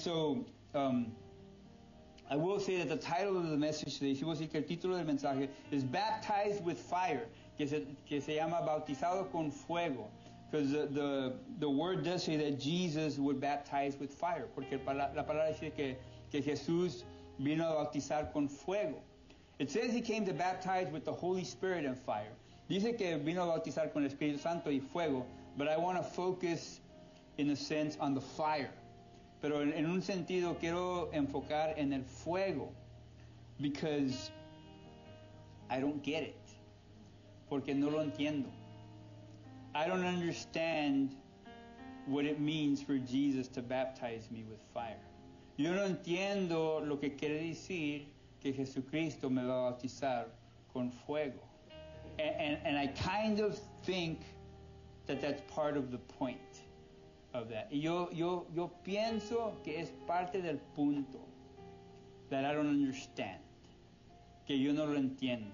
so, I will say that the title of the message today, si voy a decir que el título del mensaje is Baptized with Fire, que se llama Bautizado con Fuego. Because the word does say that Jesus would baptize with fire, porque la palabra dice que Jesús vino a bautizar con fuego. It says he came to baptize with the Holy Spirit and fire. Dice que vino a bautizar con el Espíritu Santo y fuego, but I want to focus in a sense on the fire. Pero en un sentido quiero enfocar en el fuego, because I don't get it, porque no lo entiendo. I don't understand what it means for Jesus to baptize me with fire. Yo no entiendo lo que quiere decir que Jesucristo me va a bautizar con fuego. And I kind of think that that's part of the point of that. Y yo pienso que es parte del punto that I don't understand, que yo no lo entiendo.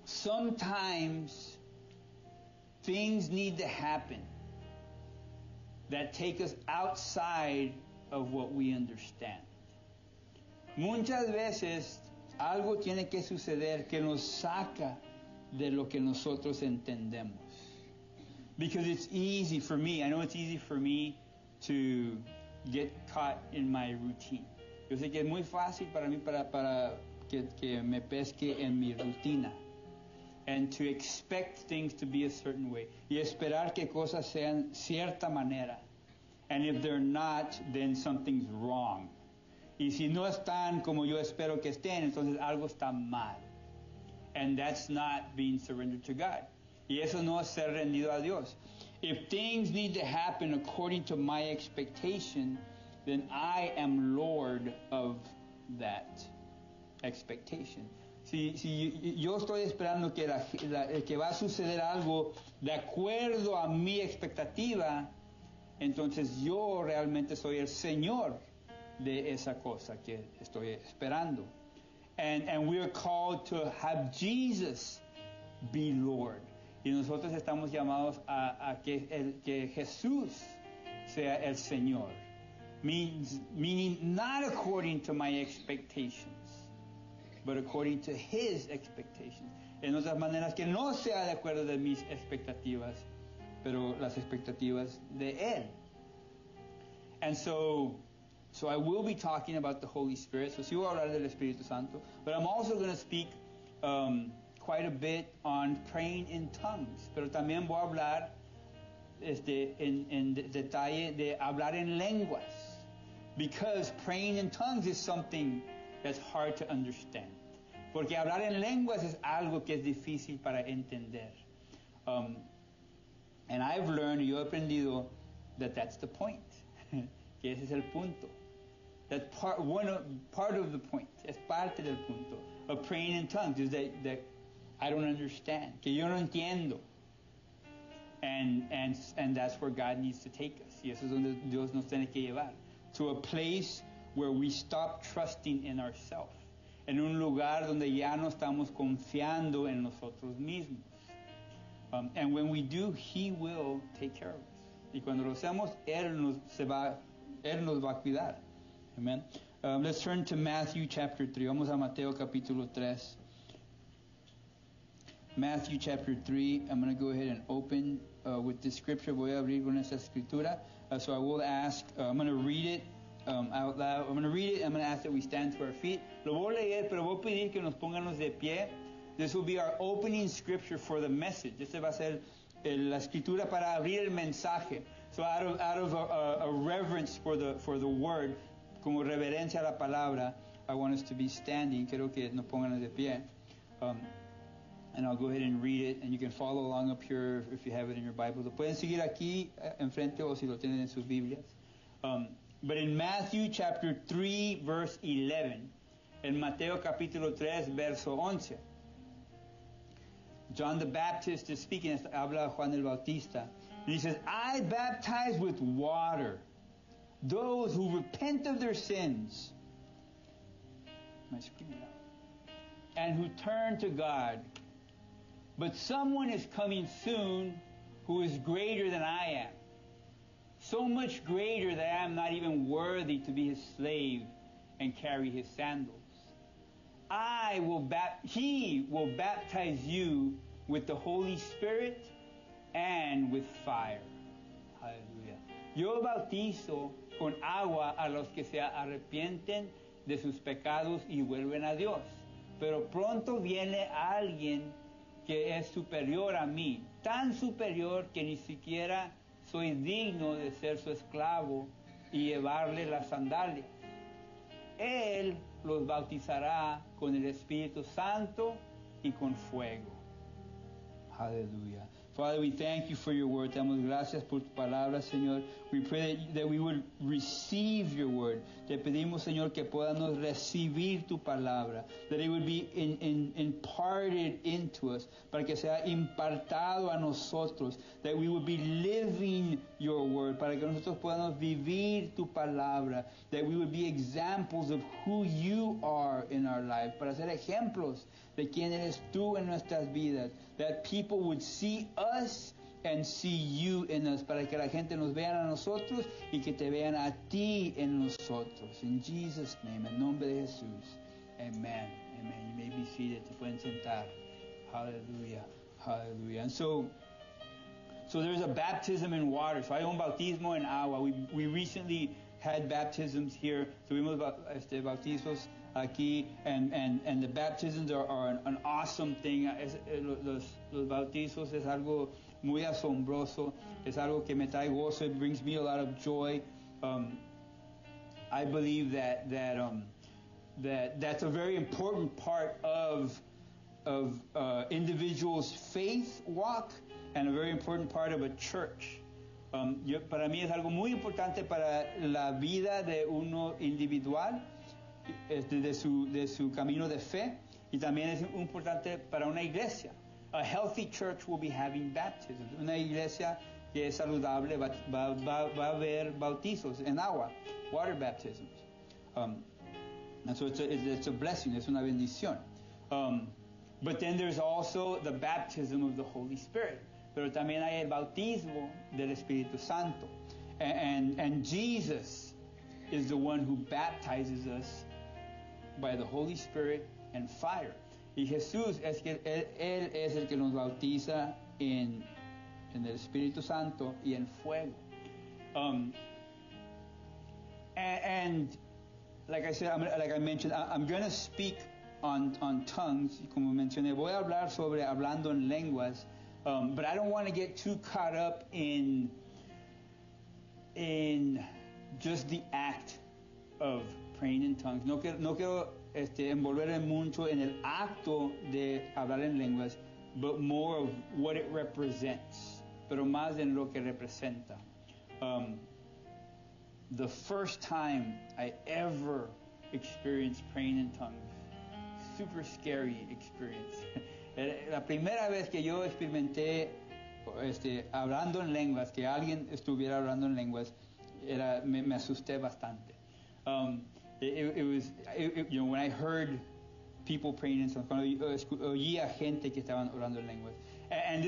Sometimes things need to happen that take us outside of what we understand. Muchas veces algo tiene que suceder que nos saca de lo que nosotros entendemos. Because it's easy for me, I know it's easy for me to get caught in my routine. Yo sé que es muy fácil para mí para que me pesque en mi rutina. And to expect things to be a certain way. Y esperar que cosas sean cierta manera. And if they're not, then something's wrong. Y si no están como yo espero que estén, entonces algo está mal. And that's not being surrendered to God. Y eso no es ser rendido a Dios. If things need to happen according to my expectation, then I am Lord of that expectation. Si yo estoy esperando que que va a suceder algo de acuerdo a mi expectativa, entonces yo realmente soy el Señor de esa cosa que estoy esperando. And we are called to have Jesus be Lord. Y nosotros estamos llamados a que Jesús sea el Señor. Meaning not according to my expectations, but according to His expectations. En otras maneras, que no sea de acuerdo de mis expectativas, pero las expectativas de Él. And so I will be talking about the Holy Spirit. So sí voy a hablar del Espíritu Santo. But I'm also going to speak quite a bit on praying in tongues. Pero también voy a hablar en detalle de hablar en lenguas. Because praying in tongues is something that's hard to understand. Porque hablar en lenguas es algo que es difícil para entender. And I've learned, yo he aprendido, that that's the point. Que ese es el punto. That's part of the point. Es parte del punto of praying in tongues, is that I don't understand. Que yo no entiendo. And that's where God needs to take us. Y eso es donde Dios nos tiene que llevar. To a place where we stop trusting in ourselves. En un lugar donde ya no estamos confiando en nosotros mismos. And when we do, He will take care of us. Y cuando lo hacemos, Él nos va a cuidar. Amen. Let's turn to Matthew chapter 3. Vamos a Mateo capítulo 3. Matthew chapter 3. I'm going to go ahead and open with this scripture. Voy a abrir con esta escritura. So I will ask, I'm going to read it out loud. I'm going to read it. I'm going to ask that we stand to our feet. Lo voy a leer, pero voy a pedir que nos pongamos de pie. This will be our opening scripture for the message. Este va a ser la escritura para abrir el mensaje. So out of a reverence for the word, como reverencia a la palabra, I want us to be standing. Quiero que nos pongan de pie. And I'll go ahead and read it, and you can follow along up here if you have it in your Bible. Lo pueden seguir aquí enfrente o si lo tienen en sus Biblias. But in Matthew chapter 3 verse 11, en Mateo capítulo 3 verso 11, John the Baptist is speaking, habla Juan el Bautista, and he says, I baptize with water those who repent of their sins and who turn to God. But someone is coming soon who is greater than I am, so much greater that I am not even worthy to be his slave and carry his sandals. He will baptize you with the Holy Spirit and with fire. Aleluya. Yo bautizo con agua a los que se arrepienten de sus pecados y vuelven a Dios. Pero pronto viene alguien que es superior a mí, tan superior que ni siquiera soy digno de ser su esclavo y llevarle las sandalias. Él los bautizará con el Espíritu Santo y con fuego. Aleluya. Father, we thank you for your word. Te damos gracias por tu palabra, Señor. We pray that we would receive your word. Te pedimos, Señor, que podamos recibir tu palabra. That it would be imparted into us. Para que sea impartado a nosotros. That we would be living your word. Para que nosotros podamos vivir tu palabra. That we would be examples of who you are in our life. Para ser ejemplos de quién eres tú en nuestras vidas. That people would see us and see you in us. Para que la gente nos vea a nosotros y que te vean a ti en nosotros. In Jesus' name, en nombre de Jesús. Amen. Amen. You may be seated. Se pueden sentar. Hallelujah. Hallelujah. And so there's a baptism in water. So hay un bautismo en agua. We recently had baptisms here. Tuvimos bautizos aquí, and the baptisms are an awesome thing. Los bautizos es algo muy asombroso. Es algo que me trae gozo. It brings me a lot of joy. I believe that's a very important part of individuals' faith walk, and a very important part of a church. Para mí es algo muy importante para la vida de uno individual, de su camino de fe, y también es importante para una iglesia. A healthy church will be having baptisms. Una iglesia que es saludable va a haber bautizos en agua, water baptisms. And so it's a blessing, es una bendición. But then there's also the baptism of the Holy Spirit. Pero también hay el bautismo del Espíritu Santo. And Jesus is the one who baptizes us by the Holy Spirit and fire. Y Jesús es que él es el que nos bautiza en el Espíritu Santo y en fuego. And like I said, like I mentioned, I'm going to speak on tongues. Como mencioné, voy a hablar sobre hablando en lenguas. But I don't want to get too caught up in just the act of praying in tongues. No quiero envolverme mucho en el acto de hablar en lenguas, but more of what it represents. Pero más en lo que representa. The first time I ever experienced praying in tongues, super scary experience. La primera vez que yo experimenté hablando en lenguas, que alguien estuviera hablando en lenguas, me asusté bastante. When I heard people praying in tongues, cuando oía gente que estaban orando en lenguas, and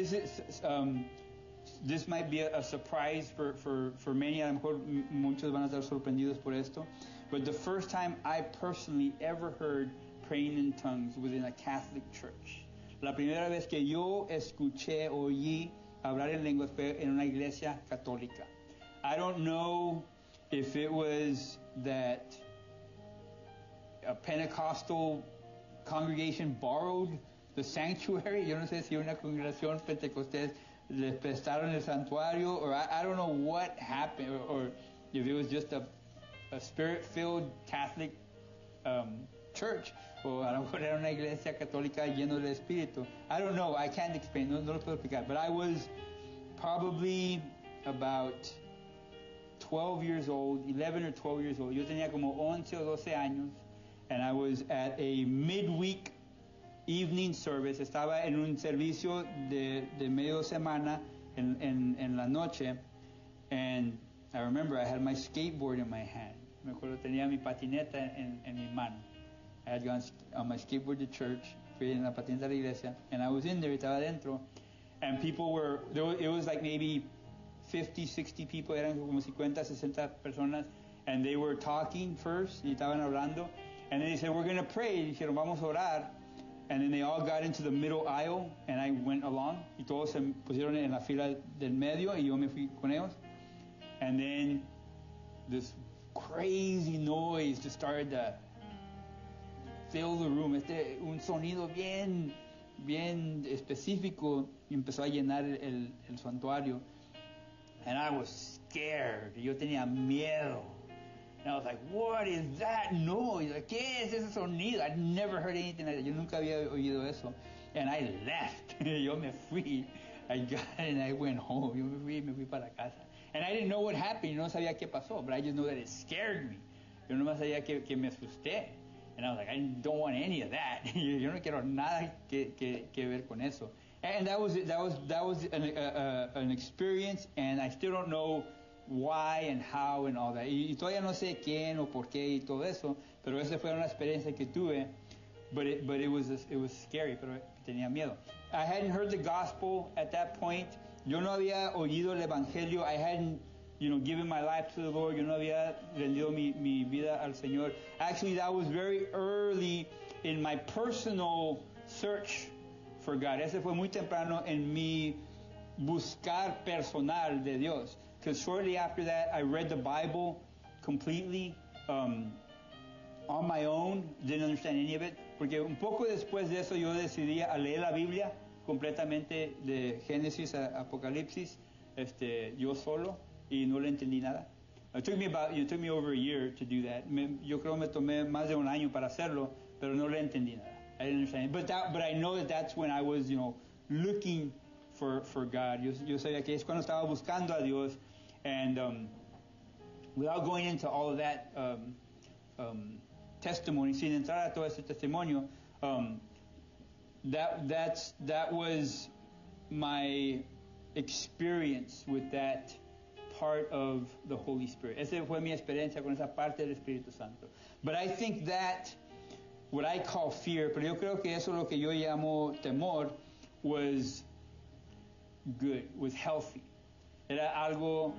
this might be a surprise for many. A lo mejor muchos van a estar sorprendidos por esto, but the first time I personally ever heard praying in tongues was in a Catholic church. La primera vez que yo oí hablar en lenguas fue en una iglesia católica. I don't know if it was that a Pentecostal congregation borrowed the sanctuary. Yo no sé si una congregación pentecostés les prestaron el santuario, or I don't know what happened, or if it was just a spirit-filled Catholic church. O a lo mejor era una iglesia católica lleno del Espíritu. I don't know. I can't explain. No lo puedo explicar. But I was probably about 12 years old, 11 or 12 years old. Yo tenía como 11 o 12 años. And I was at a midweek evening service. Estaba en un servicio de medio semana en la noche. And I remember I had my skateboard in my hand. Me acuerdo, tenía mi patineta en mi mano. I had gone on my skateboard to church, fui en la patineta de la iglesia, and I was in there, estaba adentro, and people were, it was like maybe 50, 60 people, eran como 50, 60 personas, and they were talking first, y estaban hablando, and then they said, we're going to pray, y dijeron, vamos a orar, and then they all got into the middle aisle, and I went along, y todos se pusieron en la fila del medio, y yo me fui con ellos, and then this crazy noise just started to fill the room, un sonido bien específico, y empezó a llenar el santuario. And I was scared. Yo tenía miedo. And I was like, what is that noise? ¿Qué es ese sonido? I'd never heard anything like that. Yo nunca había oído eso. And I left. Yo me fui. I got it and I went home. Yo me fui para casa. And I didn't know what happened. Yo no sabía qué pasó. But I just know that it scared me. Yo nomás sabía que me asusté. And I was like, I don't want any of that. Yo no quiero nada que ver con eso. And that was an experience, and I still don't know why and how and all that. Y todavía no sé quién o por qué y todo eso, pero esa fue una experiencia que tuve. But it was scary, pero tenía miedo. I hadn't heard the gospel at that point. Yo no había oído el evangelio. I hadn't, given my life to the Lord. Yo no había rendido mi vida al Señor. Actually, that was very early in my personal search for God. Ese fue muy temprano en mi buscar personal de Dios. Because shortly after that, I read the Bible completely on my own. Didn't understand any of it. Porque un poco después de eso yo decidí a leer la Biblia completamente de Génesis a Apocalipsis, yo solo, y no le entendí nada. It took me over a year to do that. Yo creo me tomé más de un año para hacerlo, pero no le entendí nada. I didn't understand it. But I know that's when I was, looking for God. Yo sabía que es cuando estaba buscando a Dios. And without going into all of that testimony, sin entrar a todo ese testimonio, that was my experience with that part of the Holy Spirit. Esa fue mi experiencia con esa parte del Espíritu Santo. But I think that what I call fear, pero yo creo que eso lo que yo llamo temor, was good, was healthy. Era algo,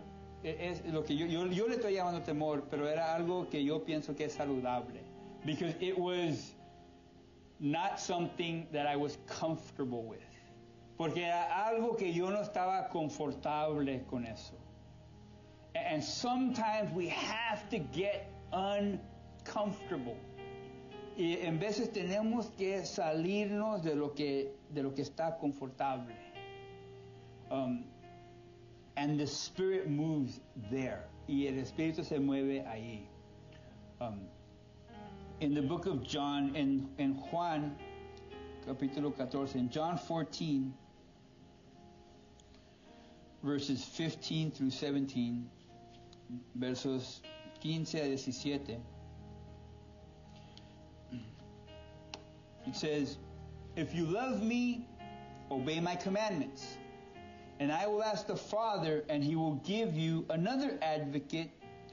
es lo que yo le estoy llamando temor, pero era algo que yo pienso que es saludable. Because it was not something that I was comfortable with. Porque era algo que yo no estaba confortable con eso. And sometimes we have to get uncomfortable. Y en veces tenemos que salirnos de lo que está confortable. And the Spirit moves there. Y el Espíritu se mueve ahí. In the book of John, in Juan, capítulo 14, in John 14, verses 15 through 17, versos 15 a 17, it says, if you love me, obey my commandments. And I will ask the Father, and he will give you another advocate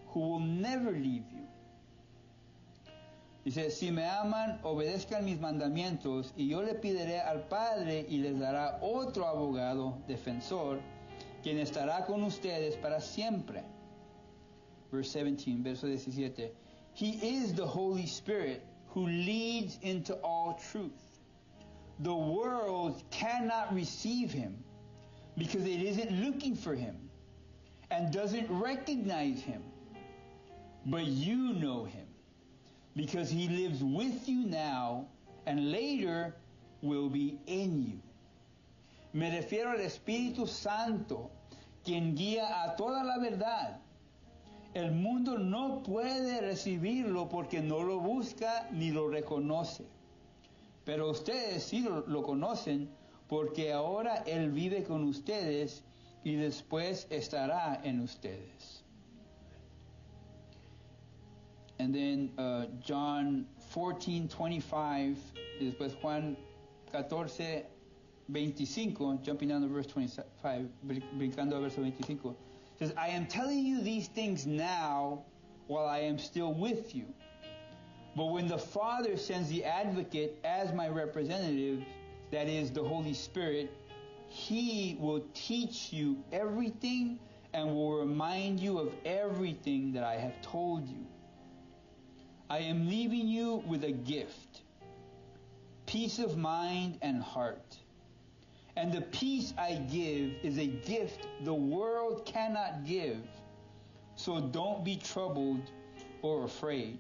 who will never leave you. Dice, si me aman, obedezcan mis mandamientos, y yo le pediré al Padre, y les dará otro abogado, defensor, quien estará con ustedes para siempre. Verse 17, verso 17. He is the Holy Spirit, who leads into all truth. The world cannot receive him because it isn't looking for him and doesn't recognize him. But you know him because he lives with you now and later will be in you. Me refiero al Espíritu Santo, quien guía a toda la verdad. El mundo no puede recibirlo porque no lo busca ni lo reconoce. Pero ustedes sí lo conocen porque ahora Él vive con ustedes y después estará en ustedes. And then John 14:25, después Juan 14:25, jumping down to verse 25, brincando a verso 25. Says, I am telling you these things now while I am still with you. But when the Father sends the advocate as my representative, that is the Holy Spirit, he will teach you everything and will remind you of everything that I have told you. I am leaving you with a gift, peace of mind and heart. And the peace I give is a gift the world cannot give. So don't be troubled or afraid.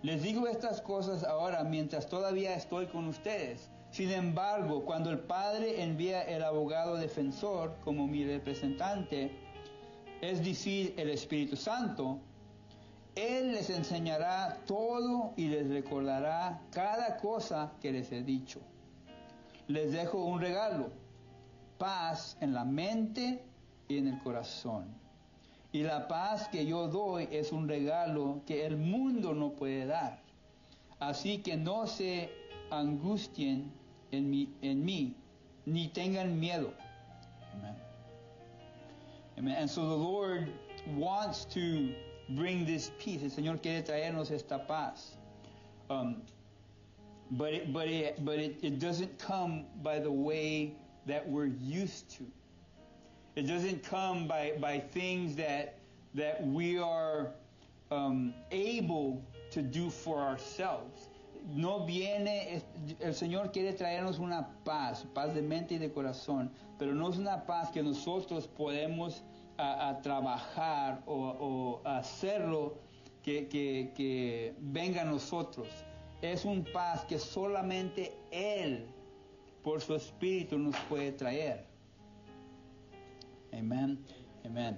Les digo estas cosas ahora mientras todavía estoy con ustedes. Sin embargo, cuando el Padre envía el abogado defensor como mi representante, es decir, el Espíritu Santo, Él les enseñará todo y les recordará cada cosa que les he dicho. Les dejo un regalo, paz en la mente y en el corazón. Y la paz que yo doy es un regalo que el mundo no puede dar. Así que no se angustien en mí, ni tengan miedo. Amen. Amen. And so the Lord wants to bring this peace. El Señor quiere traernos esta paz. But it doesn't come by the way that we're used to. It doesn't come by things that we are able to do for ourselves. No viene, el Señor quiere traernos una paz de mente y de corazón, pero no es una paz que nosotros podemos a trabajar o hacerlo que venga a nosotros. Es un paz que solamente Él, por su Espíritu, nos puede traer. Amen. Amen.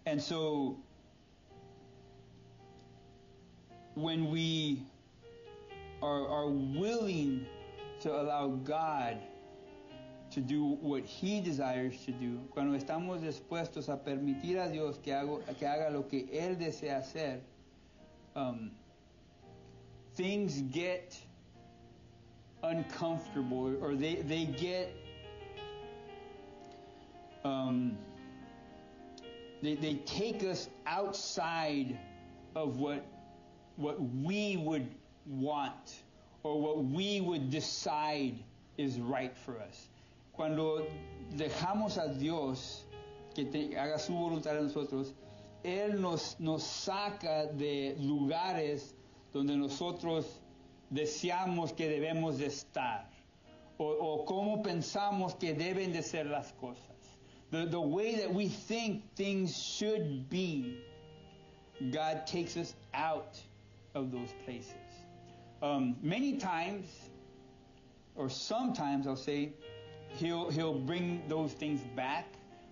And so, when we are willing to allow God to do what He desires to do, cuando estamos dispuestos a permitir a Dios que haga lo que Él desea hacer, things get uncomfortable, or they get they take us outside of what we would want or what we would decide is right for us. Cuando dejamos a Dios que haga su voluntad en nosotros, Él nos saca de lugares donde nosotros deseamos que debemos de estar, o cómo pensamos que deben de ser las cosas. The way that we think things should be, God takes us out of those places. Many times, or sometimes I'll say, He'll bring those things back.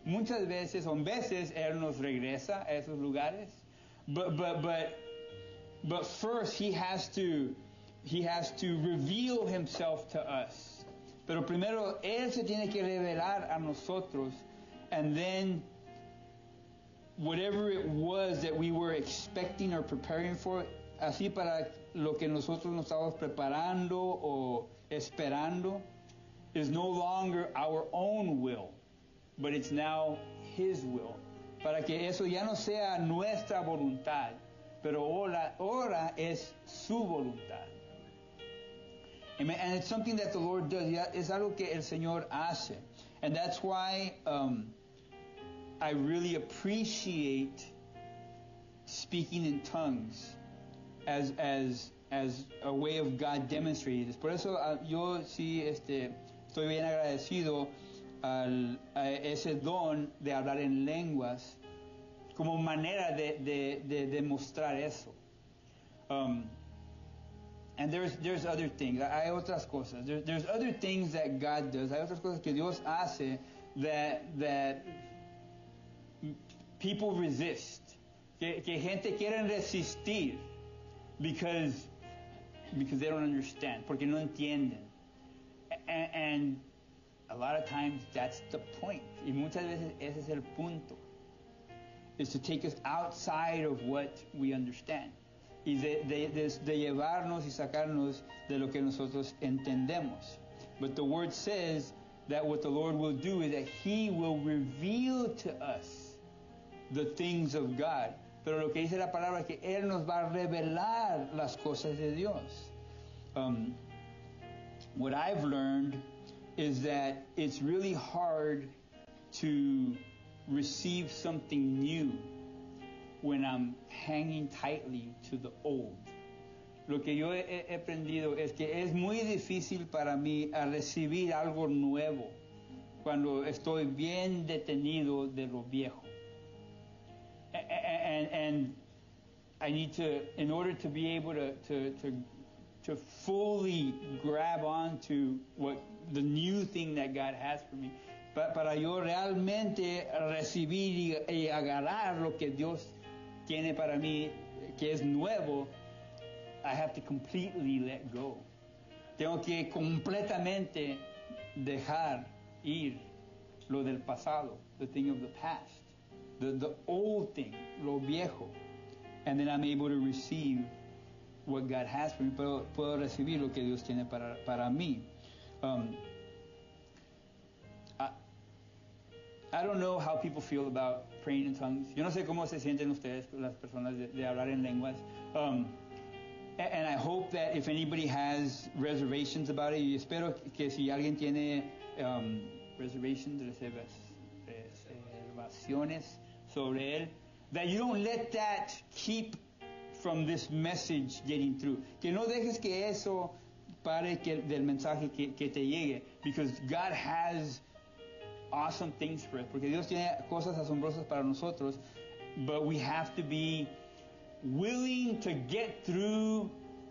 Muchas veces, Él nos regresa a esos lugares. But first He has to reveal Himself to us. Pero primero Él se tiene que revelar a nosotros, and then whatever it was that we were expecting or preparing for, así para lo que nosotros nos estábamos preparando o esperando, is no longer our own will, but it's now His will. Para que eso ya no sea nuestra voluntad, pero ahora es su voluntad. Amen. And it's something that the Lord does. Es algo que el Señor hace. And that's why I really appreciate speaking in tongues as a way of God demonstrating this. Por eso yo sí estoy bien agradecido a ese don de hablar en lenguas como manera de demostrar eso. And there's other things. Hay otras cosas. There's other things that God does. Hay otras cosas que Dios hace that people resist. Que gente quieren resistir because they don't understand. Porque no entienden. And a lot of times that's the point. Y muchas veces ese es el punto. Is to take us outside of what we understand. Y de llevarnos y sacarnos de lo que nosotros entendemos. But the word says that what the Lord will do is that He will reveal to us the things of God. Pero lo que dice la palabra es que Él nos va a revelar las cosas de Dios. What I've learned is that it's really hard to receive something new when I'm hanging tightly to the old. Lo que yo he aprendido es que es muy difícil para mí a recibir algo nuevo cuando estoy bien detenido de lo viejo. And I need to, in order to be able to fully grab onto what the new thing that God has for me, para yo realmente recibir y agarrar lo que Dios tiene para mí, que es nuevo, I have to completely let go. Tengo que completamente dejar ir lo del pasado, the thing of the past, the old thing, lo viejo. And then I'm able to receive what God has for me. Puedo recibir lo que Dios tiene para mí. I don't know how people feel about praying in tongues. Yo no sé cómo se sienten ustedes, las personas de hablar en lenguas. And I hope that if anybody has reservations about it, y espero que si alguien tiene reservaciones sobre él, that you don't let that keep from this message getting through. Que no dejes que eso pare del mensaje que te llegue, because God has awesome things for us, porque Dios tiene cosas asombrosas para nosotros, but we have to be willing to get through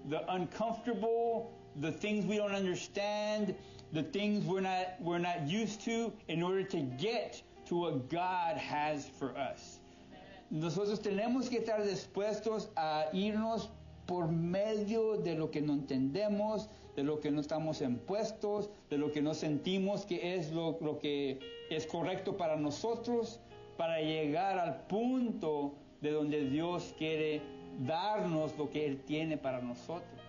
the uncomfortable, the things we don't understand, the things we're not used to, in order to get to what God has for us. Nosotros tenemos que estar dispuestos a irnos por medio de lo que no entendemos, de lo que no estamos impuestos, de lo que no sentimos que es lo que es correcto para nosotros, para llegar al punto de donde Dios quiere darnos lo que Él tiene para nosotros.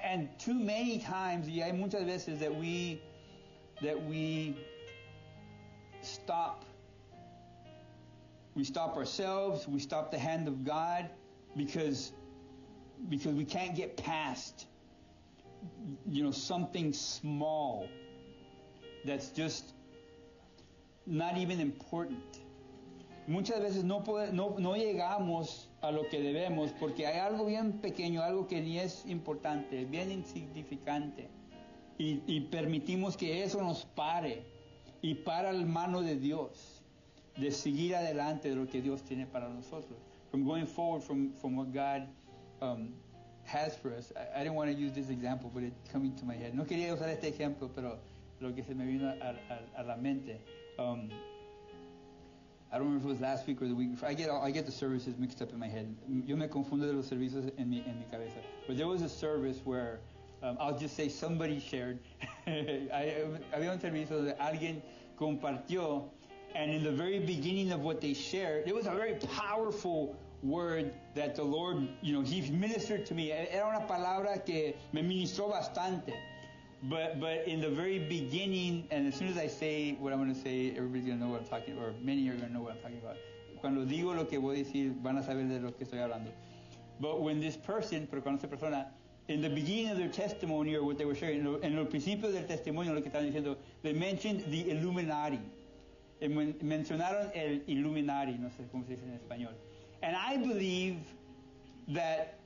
And too many times, y hay muchas veces that we stop ourselves, we stop the hand of God because we can't get past, something small that's just not even important. Muchas veces no llegamos a lo que debemos porque hay algo bien pequeño, algo que ni es importante, bien insignificante, y permitimos que eso nos pare y para la mano de Dios de seguir adelante de lo que Dios tiene para nosotros, from going forward from what God has for us. I didn't want to use this example, but it's coming to my head. No quería usar este ejemplo, pero lo que se me vino a la mente. I don't remember if it was last week or the week before. I get the services mixed up in my head. Yo me confundo de los servicios en mi cabeza. But there was a service where, I'll just say somebody shared. Había un servicio donde alguien compartió, and in the very beginning of what they shared, it was a very powerful word that the Lord, He ministered to me. Era una palabra que me ministró bastante. But in the very beginning, and as soon as I say what I'm going to say, everybody's going to know what I'm talking about, or many are going to know what I'm talking about. Cuando digo lo que voy a decir, van a saber de lo que estoy hablando. But when this person, cuando esta persona, in the beginning of their testimony, or what they were sharing, en el principio del testimonio, lo que estaban diciendo, they mentioned the Illuminati. Mencionaron el Illuminati, no sé cómo se dice en español. And I believe that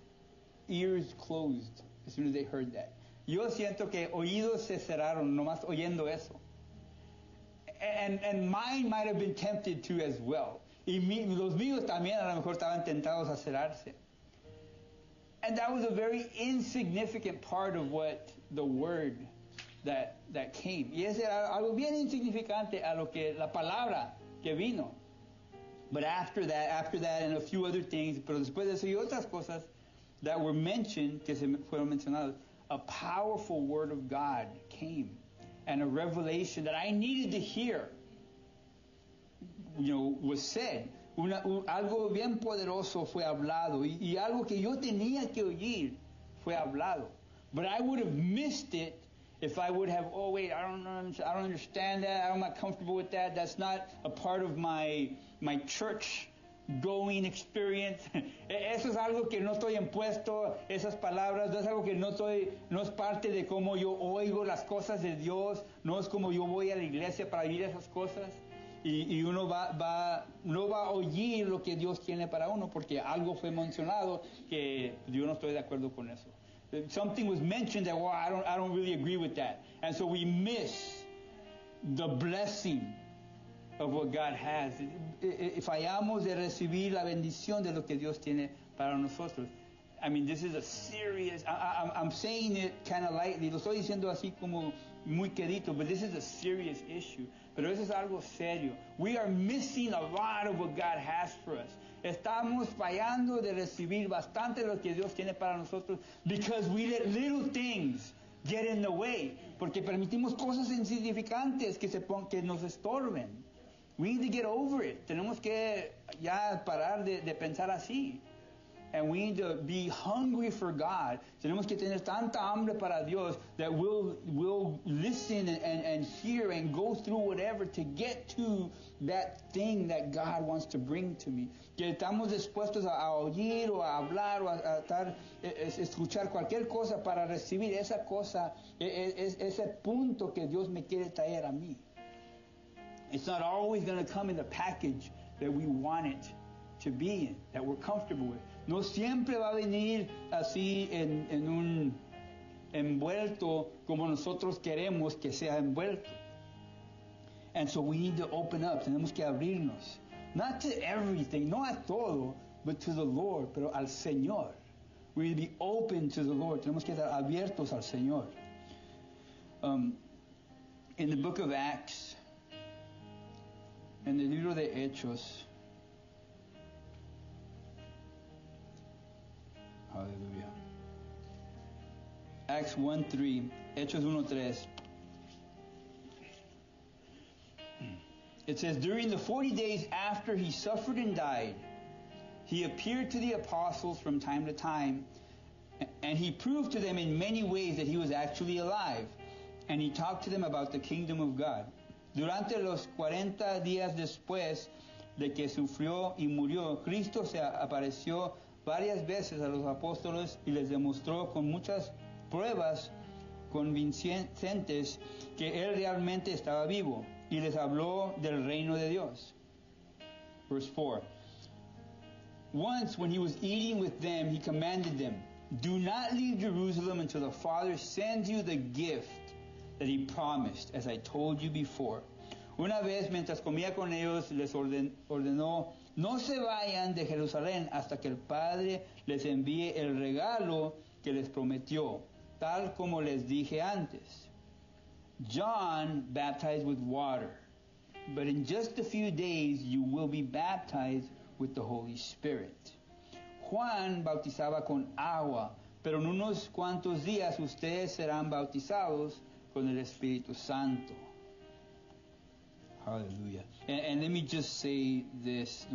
ears closed as soon as they heard that. Yo siento que oídos se cerraron nomás oyendo eso. And mine might have been tempted to as well. Y los míos también a lo mejor estaban tentados a cerrarse. And that was a very insignificant part of what the word that came. Y ese era algo bien insignificante a lo que la palabra que vino. But after that, and a few other things, pero después de eso y otras cosas that were mentioned, que se fueron mencionadas, a powerful word of God came, and a revelation that I needed to hear, was said. Algo bien poderoso fue hablado, y algo que yo tenía que oír fue hablado. But I would have missed it if I would have, I don't understand that, I'm not comfortable with that, that's not a part of my church going experience. Eso es algo que no estoy impuesto, esas palabras, no es algo que no es parte de cómo yo oigo las cosas de Dios, no es como yo voy a la iglesia para vivir esas cosas. Y uno no va a oír lo que Dios tiene para uno porque algo fue mencionado que yo no estoy de acuerdo con eso. Something was mentioned that, well, I don't really agree with that. And so we miss the blessing of what God has. Fallamos de recibir la bendición de lo que Dios tiene para nosotros. I mean, this is a serious, I'm saying it kind of lightly, lo estoy diciendo así como muy quedito, but this is a serious issue. Pero eso es algo serio. We are missing a lot of what God has for us. Estamos fallando de recibir bastante de lo que Dios tiene para nosotros because we let little things get in the way. Porque permitimos cosas insignificantes que nos estorben. We need to get over it. Tenemos que ya parar de pensar así. And we need to be hungry for God. Tenemos que tener tanta hambre para Dios that we'll listen and hear and go through whatever to get to that thing that God wants to bring to me. Que estamos dispuestos a oír o a hablar o a escuchar cualquier cosa para recibir esa cosa, ese punto que Dios me quiere traer a mí. It's not always going to come in the package that we want it to be in, that we're comfortable with. No siempre va a venir así en un envuelto como nosotros queremos que sea envuelto. And so we need to open up. Tenemos que abrirnos. Not to everything, no a todo, but to the Lord, pero al Señor. We need to be open to the Lord. Tenemos que estar abiertos al Señor. In the book of Acts, en el libro de Hechos, Hallelujah. Acts 1:3, Hechos 1:3. It says, during the 40 days after he suffered and died, he appeared to the apostles from time to time, and he proved to them in many ways that he was actually alive, and he talked to them about the kingdom of God. Durante los 40 días después de que sufrió y murió, Cristo se apareció varias veces a los apóstoles y les demostró con muchas pruebas convincentes que él realmente estaba vivo y les habló del reino de Dios. Verse 4. Once when he was eating with them, he commanded them, do not leave Jerusalem until the Father sends you the gift that he promised, as I told you before. Una vez, mientras comía con ellos, les ordenó, no se vayan de Jerusalén hasta que el Padre les envíe el regalo que les prometió, tal como les dije antes. John baptized with water, but in just a few days you will be baptized with the Holy Spirit. Juan bautizaba con agua, pero en unos cuantos días ustedes serán bautizados con el Espíritu Santo. Hallelujah. And let me just say this.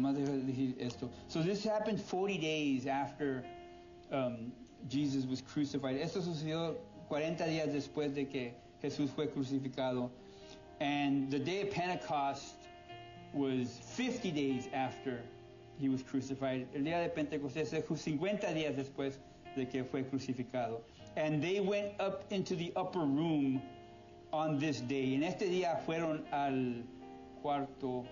So this happened 40 days after Jesus was crucified. Esto sucedió 40 días después de que Jesús fue crucificado. And the day of Pentecost was 50 days after he was crucified. El día de Pentecostés es 50 días después de que fue crucificado. And they went up into the upper room on this day. En este día fueron al cuarto,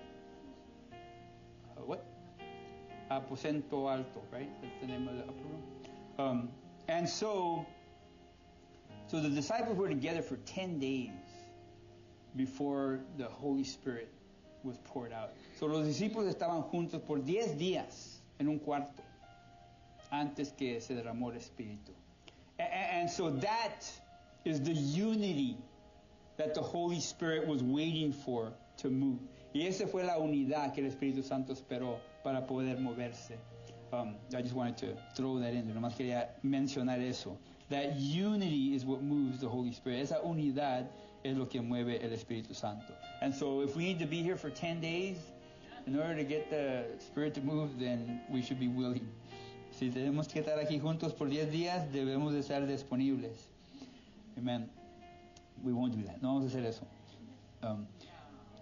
aposento alto, right? That's the name of the upper room. And so the disciples were together for 10 days before the Holy Spirit was poured out. So los discípulos estaban juntos por 10 días en un cuarto antes que se derramó el Espíritu. And so that is the unity that the Holy Spirit was waiting for to move. Y esa fue la unidad que el Espíritu Santo esperó para poder moverse. I just wanted to throw that in there. Nomás quería mencionar eso. That unity is what moves the Holy Spirit. Esa unidad es lo que mueve el Espíritu Santo. And so if we need to be here for 10 days in order to get the Spirit to move, then we should be willing. Si tenemos que estar aquí juntos por 10 días, debemos de estar disponibles. Amen. We won't do that. No vamos a hacer eso.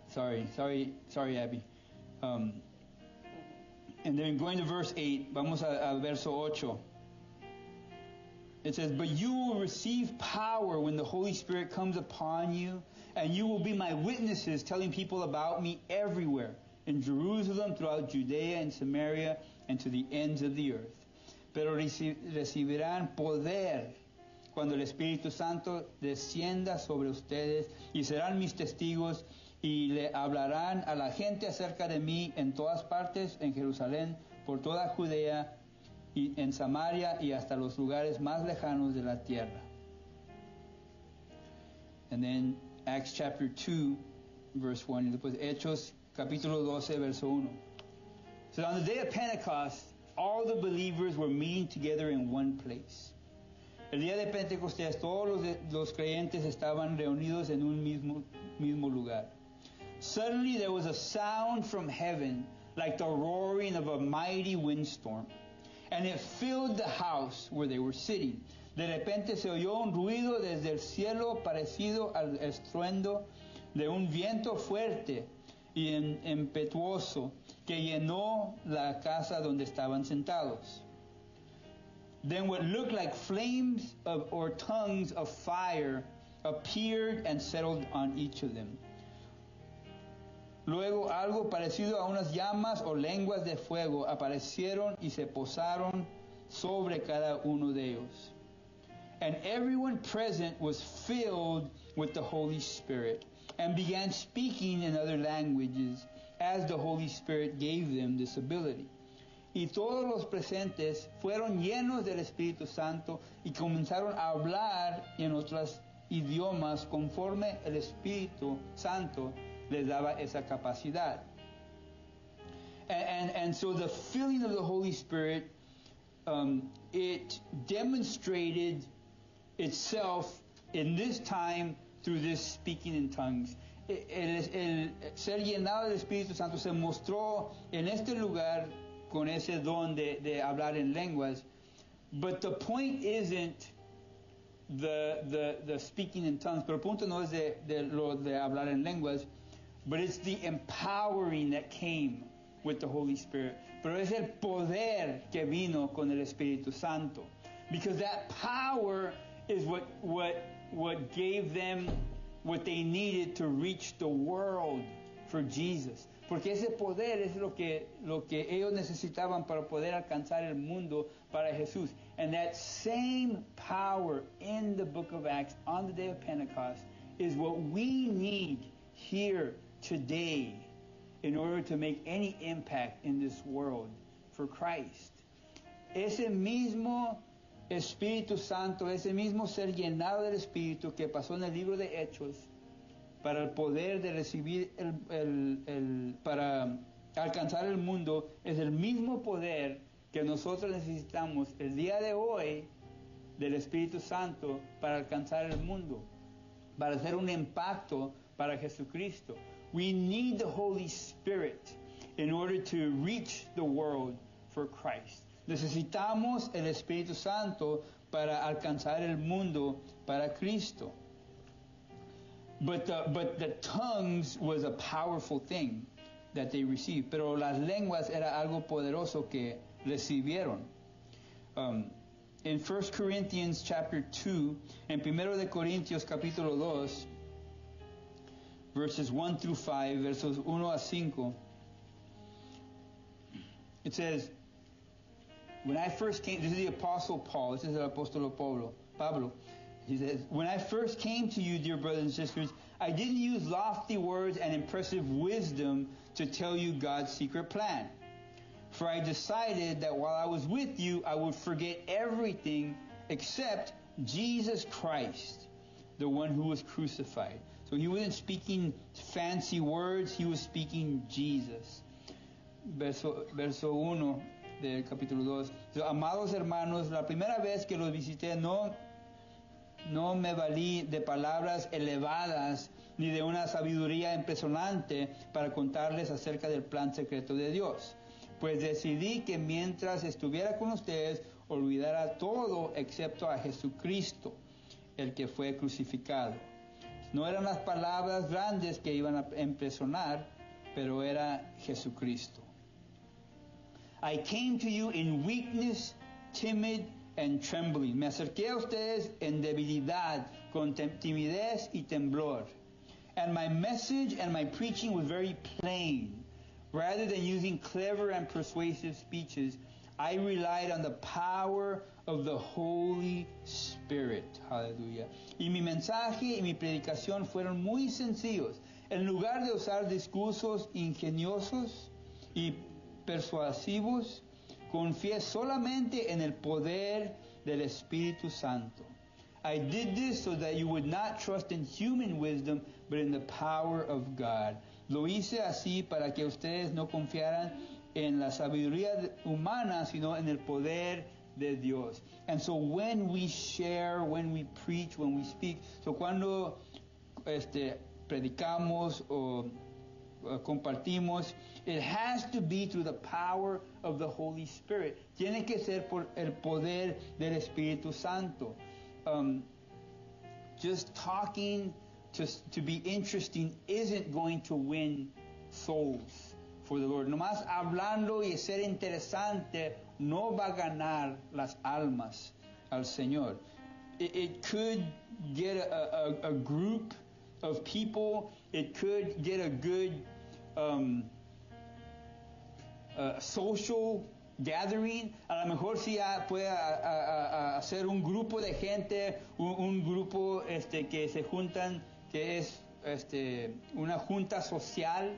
Sorry, Abby. And then going to verse 8, vamos a verso 8. It says, "But you will receive power when the Holy Spirit comes upon you, and you will be my witnesses, telling people about me everywhere, in Jerusalem, throughout Judea and Samaria, and to the ends of the earth. Pero recibirán poder cuando el Espíritu Santo descienda sobre ustedes, y serán mis testigos, y le hablarán a la gente acerca de mí en todas partes, en Jerusalén, por toda Judea, y en Samaria y hasta los lugares más lejanos de la tierra." And then Acts chapter 2, verse 1. Y después Hechos capítulo 12, verso 1. So on the day of Pentecost, all the believers were meeting together in one place. El día de Pentecostés, todos los creyentes estaban reunidos en un mismo lugar. Suddenly there was a sound from heaven, like the roaring of a mighty windstorm, and it filled the house where they were sitting. De repente se oyó un ruido desde el cielo parecido al estruendo de un viento fuerte y impetuoso que llenó la casa donde estaban sentados. Then what looked like flames or tongues of fire appeared and settled on each of them. Luego algo parecido a unas llamas o lenguas de fuego aparecieron y se posaron sobre cada uno de ellos. And everyone present was filled with the Holy Spirit and began speaking in other languages as the Holy Spirit gave them this ability. Y todos los presentes fueron llenos del Espíritu Santo y comenzaron a hablar en otros idiomas conforme el Espíritu Santo les daba esa capacidad. And so the filling of the Holy Spirit, it demonstrated itself in this time through this speaking in tongues. El ser llenado del Espíritu Santo se mostró en este lugar con ese don de hablar en lenguas. But the point isn't the speaking in tongues, pero el punto no es lo de hablar en lenguas, but it's the empowering that came with the Holy Spirit. Pero es el poder que vino con el Espíritu Santo. Because that power is what gave them what they needed to reach the world for Jesus. Porque ese poder es lo que ellos necesitaban para poder alcanzar el mundo para Jesús. And that same power in the book of Acts on the day of Pentecost is what we need here today in order to make any impact in this world for Christ. Ese mismo Espíritu Santo, ese mismo ser llenado del Espíritu que pasó en el libro de Hechos, para el poder de recibir para alcanzar el mundo, es el mismo poder que nosotros necesitamos el día de hoy del Espíritu Santo para alcanzar el mundo, para hacer un impacto para Jesucristo. We need the Holy Spirit in order to reach the world for Christ. Necesitamos el Espíritu Santo para alcanzar el mundo para Cristo. But the tongues was a powerful thing that they received. Pero las lenguas era algo poderoso que recibieron. In 1 Corinthians chapter 2, en 1 de Corintios capítulo 2, verses 1 through 5, versos 1 a 5, it says, when I first came, this is the Apostle Paul, this is the Apóstol Pablo. He says, when I first came to you, dear brothers and sisters, I didn't use lofty words and impressive wisdom to tell you God's secret plan. For I decided that while I was with you, I would forget everything except Jesus Christ, the one who was crucified. So he wasn't speaking fancy words, he was speaking Jesus. Verso 1 del capítulo 2. So, amados hermanos, la primera vez que los visité no me valí de palabras elevadas ni de una sabiduría impresionante para contarles acerca del plan secreto de Dios. Pues decidí que mientras estuviera con ustedes, olvidara todo excepto a Jesucristo, el que fue crucificado. No eran las palabras grandes que iban a impresionar, pero era Jesucristo. I came to you in weakness, timid, and trembling. Me acerqué a ustedes en debilidad, con timidez y temblor. And my message and my preaching was very plain. Rather than using clever and persuasive speeches, I relied on the power of the Holy Spirit. Hallelujah. Y mi mensaje y mi predicación fueron muy sencillos. En lugar de usar discursos ingeniosos y persuasivos, confié solamente en el poder del Espíritu Santo. I did this so that you would not trust in human wisdom, but in the power of God. Lo hice así para que ustedes no confiaran en la sabiduría humana, sino en el poder de Dios. And so when we share, when we preach, when we speak, so cuando predicamos o compartimos, it has to be through the power of the Holy Spirit. Tiene que ser por el poder del Espíritu Santo. Just talking to be interesting isn't going to win souls for the Lord. Nomás hablando y ser interesante no va a ganar las almas al Señor. It could get a group of people. It could get a good social gathering. A lo mejor sí puede hacer un grupo de gente, un grupo que se juntan, que es una junta social.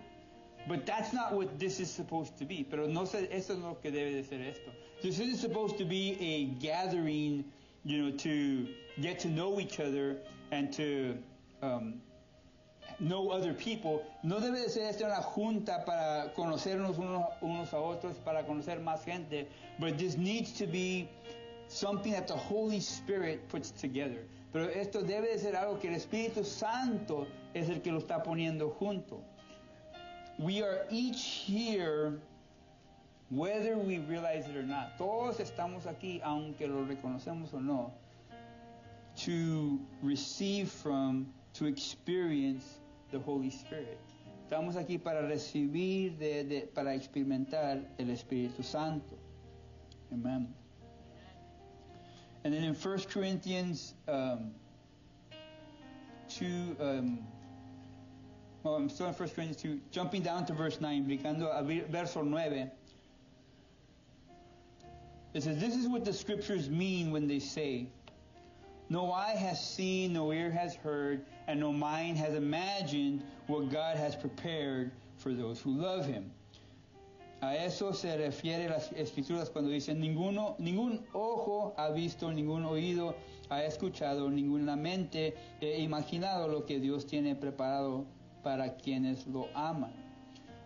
But that's not what this is supposed to be. Pero no sé, eso es lo que debe de ser esto. This is supposed to be a gathering, to get to know each other and to know other people. No debe de ser esto una junta para conocernos unos a otros, para conocer más gente. But this needs to be something that the Holy Spirit puts together. Pero esto debe de ser algo que el Espíritu Santo es el que lo está poniendo junto. We are each here, whether we realize it or not. Todos estamos aquí, aunque lo reconocemos o no, to receive from, to experience the Holy Spirit. Estamos aquí para recibir, para experimentar el Espíritu Santo. Amen. And then in 1 Corinthians 2, I'm still in 1 Corinthians 2, jumping down to verse 9, brincando a verso 9. It says, this is what the scriptures mean when they say, no eye has seen, no ear has heard, and no mind has imagined what God has prepared for those who love Him. A eso se refiere las escrituras cuando dicen, ningún ojo ha visto, ningún oído ha escuchado, ninguna mente ha imaginado lo que Dios tiene preparado para quienes lo aman.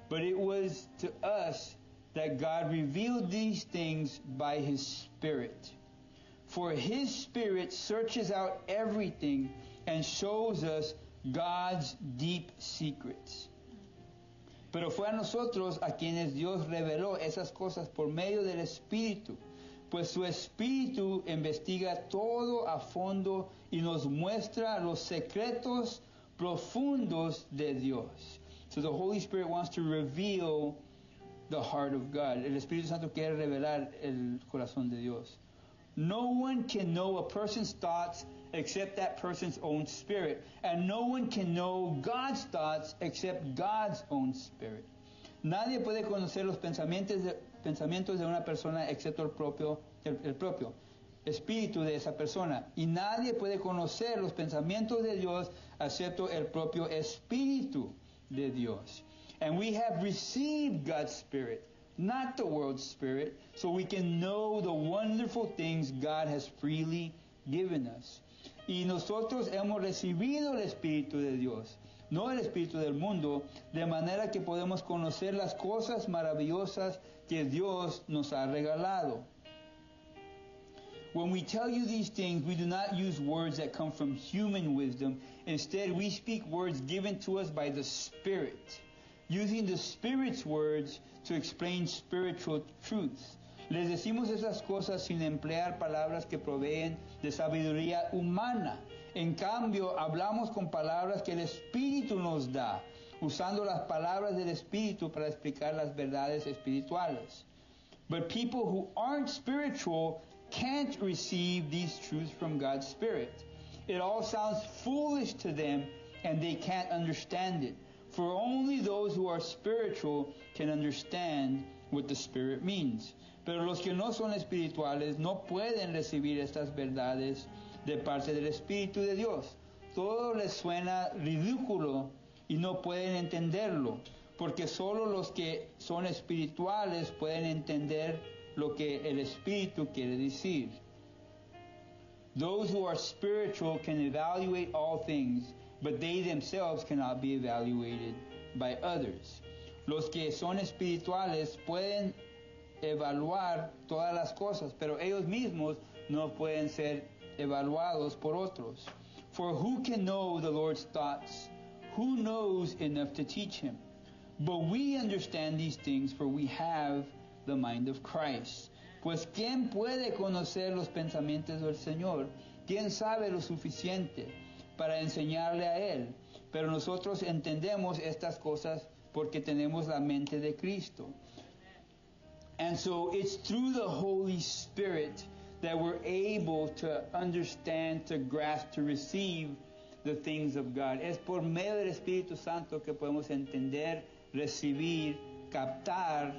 But it was to us that God revealed these things by His Spirit. For His Spirit searches out everything and shows us God's deep secrets. Pero fue a nosotros a quienes Dios reveló esas cosas por medio del Espíritu, pues su Espíritu investiga todo a fondo y nos muestra los secretos profundos de Dios. So the Holy Spirit wants to reveal the heart of God. El Espíritu Santo quiere revelar el corazón de Dios. No one can know a person's thoughts except that person's own spirit. And no one can know God's thoughts except God's own spirit. Nadie puede conocer los pensamientos de una persona excepto el propio espíritu de esa persona. Y nadie puede conocer los pensamientos de Dios excepto el propio espíritu de Dios. And we have received God's Spirit, not the world's spirit, so we can know the wonderful things God has freely given us. Y nosotros hemos recibido el Espíritu de Dios, no el Espíritu del mundo, de manera que podemos conocer las cosas maravillosas que Dios nos ha regalado. When we tell you these things, we do not use words that come from human wisdom. Instead, we speak words given to us by the Spirit, using the Spirit's words to explain spiritual truths. Les decimos esas cosas sin emplear palabras que proveen de sabiduría humana. En cambio, hablamos con palabras que el Espíritu nos da, usando las palabras del Espíritu para explicar las verdades espirituales. But people who aren't spiritual can't receive these truths from God's Spirit. It all sounds foolish to them, and they can't understand it. For only those who are spiritual can understand what the Spirit means. Pero los que no son espirituales no pueden recibir estas verdades de parte del Espíritu de Dios. Todo les suena ridículo y no pueden entenderlo, porque solo los que son espirituales pueden entender lo que el Espíritu quiere decir. Those who are spiritual can evaluate all things, but they themselves cannot be evaluated by others. Los que son espirituales pueden evaluar todas las cosas, pero ellos mismos no pueden ser evaluados por otros. For who can know the Lord's thoughts? Who knows enough to teach him? But we understand these things, for we have the mind of Christ. Pues ¿quién puede conocer los pensamientos del Señor? ¿Quién sabe lo suficiente para enseñarle a Él? Pero nosotros entendemos estas cosas porque tenemos la mente de Cristo. And so it's through the Holy Spirit that we're able to understand, to grasp, to receive the things of God. Es por medio del Espíritu Santo que podemos entender, recibir, captar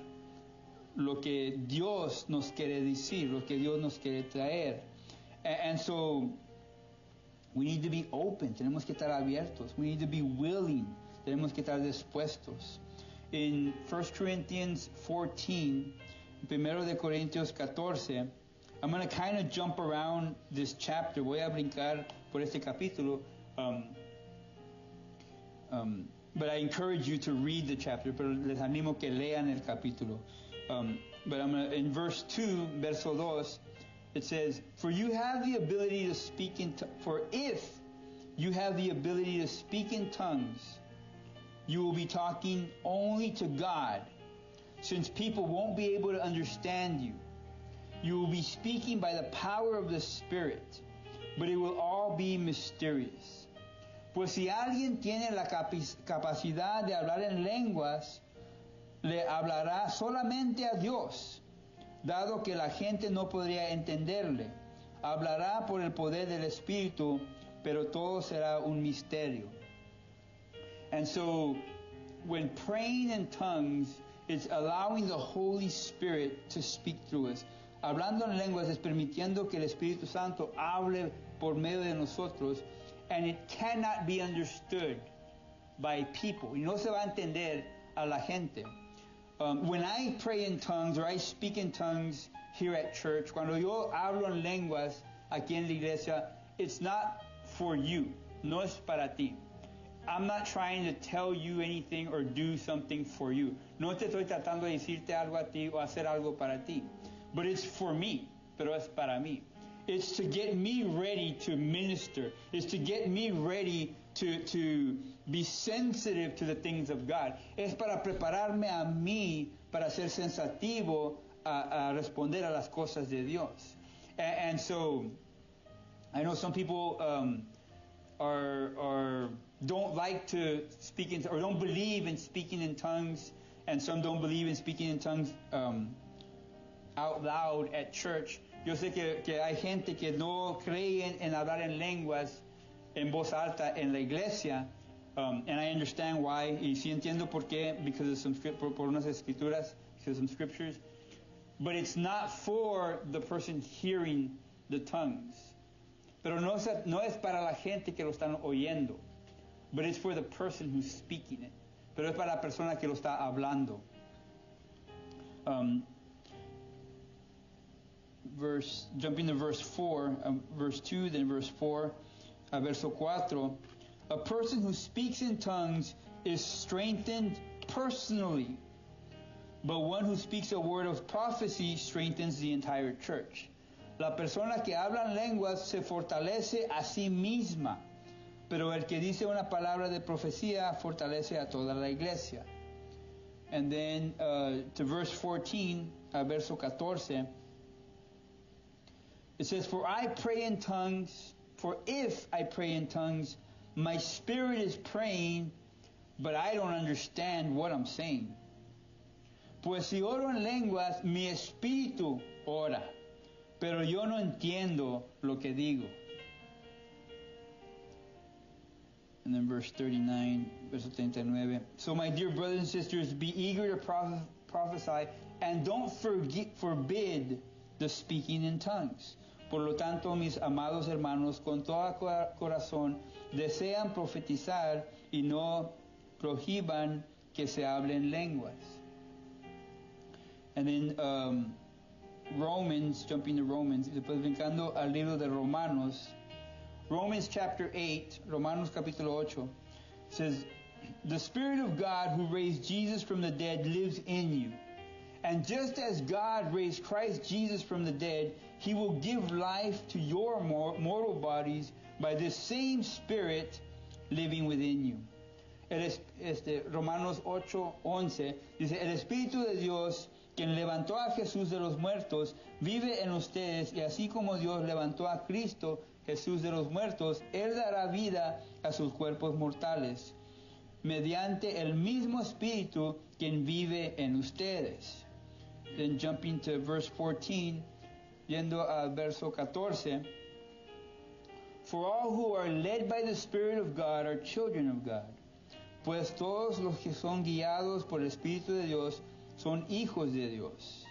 lo que Dios nos quiere decir, lo que Dios nos quiere traer. And so we need to be open, tenemos que estar abiertos. We need to be willing, tenemos que estar dispuestos. In 1 Corinthians 14, 1 de Corintios 14, I'm going to kind of jump around this chapter. Voy a brincar por este capítulo. But I encourage you to read the chapter, pero les animo que lean el capítulo. But I'm gonna, in verse 2, verso 2, it says, For if you have the ability to speak in tongues, you will be talking only to God, since people won't be able to understand you. You will be speaking by the power of the Spirit, but it will all be mysterious. Pues si alguien tiene la capacidad de hablar en lenguas, le hablará solamente a Dios, dado que la gente no podría entenderle. Hablará por el poder del Espíritu, pero todo será un misterio. And so, when praying in tongues, it's allowing the Holy Spirit to speak through us. Hablando en lenguas es permitiendo que el Espíritu Santo hable por medio de nosotros, and it cannot be understood by people. Y no se va a entender a la gente. When I pray in tongues or I speak in tongues here at church, cuando yo hablo en lenguas aquí en la iglesia, it's not for you. No es para ti. I'm not trying to tell you anything or do something for you. No te estoy tratando de decirte algo a ti o hacer algo para ti. But it's for me. Pero es para mí. It's to get me ready to minister. It's to get me ready to be sensitive to the things of God. Es para prepararme a mí para ser sensativo a responder a las cosas de Dios. And so, I know some people don't like to speak in, or don't believe in speaking in tongues, and some don't believe in speaking in tongues out loud at church. Yo sé que hay gente que no cree en hablar en lenguas en voz alta en la iglesia, and I understand why, y sí entiendo por qué, because of some por unas escrituras, because of some scriptures, but it's not for the person hearing the tongues. Pero no es para la gente que lo están oyendo, but it's for the person who's speaking it. Pero es para la persona que lo está hablando. Jumping to verse 4, verse 2, then verse 4, verso 4. A person who speaks in tongues is strengthened personally, but one who speaks a word of prophecy strengthens the entire church. La persona que habla en lenguas se fortalece a sí misma, pero el que dice una palabra de profecía fortalece a toda la iglesia. And then to verse 14, verso 14, it says, For if I pray in tongues, my spirit is praying, but I don't understand what I'm saying. Pues si oro en lenguas, mi espíritu ora, pero yo no entiendo lo que digo. And then verse 39, verse 39. So my dear brothers and sisters, be eager to prophesy, and don't forbid the speaking in tongues. Por lo tanto, mis amados hermanos, con todo corazón, desean profetizar y no prohíban que se hablen lenguas. And then Romans, jumping to Romans, después brincando al libro de Romanos, Romans chapter 8, Romanos capítulo 8, says, the Spirit of God who raised Jesus from the dead lives in you. And just as God raised Christ Jesus from the dead, He will give life to your mortal bodies by this same Spirit living within you. Romanos 8:11 dice, el Espíritu de Dios, quien levantó a Jesús de los muertos, vive en ustedes, y así como Dios levantó a Cristo Jesús de los muertos, Él dará vida a sus cuerpos mortales, mediante el mismo Espíritu quien vive en ustedes. Then jumping to verse 14, yendo al verso 14, for all who are led by the Spirit of God are children of God, pues todos los que son guiados por el Espíritu de Dios son hijos de Dios.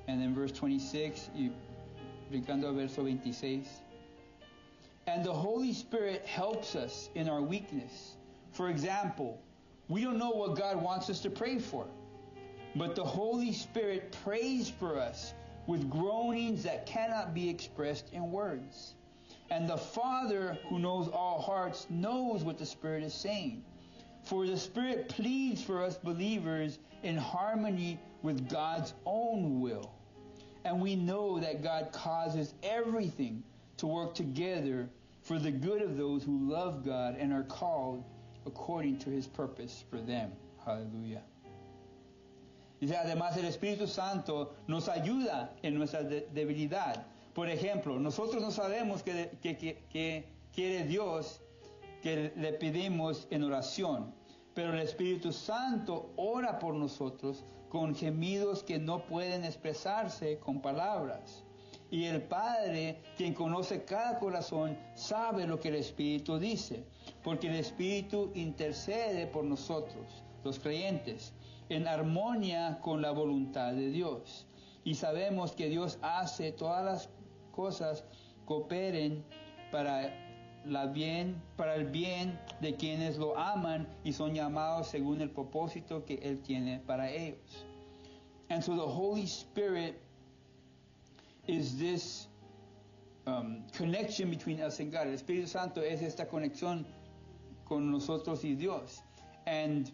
And then verse 26, y brincando al verso 26, and the Holy Spirit helps us in our weakness. For example, we don't know what God wants us to pray for, but the Holy Spirit prays for us with groanings that cannot be expressed in words. And the Father, who knows all hearts, knows what the Spirit is saying. For the Spirit pleads for us believers in harmony with God's own will. And we know that God causes everything to work together for the good of those who love God and are called according to His purpose for them. Hallelujah. Dice, además el Espíritu Santo nos ayuda en nuestra debilidad. Por ejemplo, nosotros no sabemos qué quiere Dios que le pedimos en oración, pero el Espíritu Santo ora por nosotros con gemidos que no pueden expresarse con palabras. Y el Padre, quien conoce cada corazón, sabe lo que el Espíritu dice, porque el Espíritu intercede por nosotros, los creyentes, en armonía con la voluntad de Dios. Y sabemos que Dios hace todas las cosas cooperen para el bien de quienes lo aman y son llamados según el propósito que Él tiene para ellos. And so the Holy Spirit is this connection between us and God. El Espíritu Santo es esta conexión con nosotros y Dios. And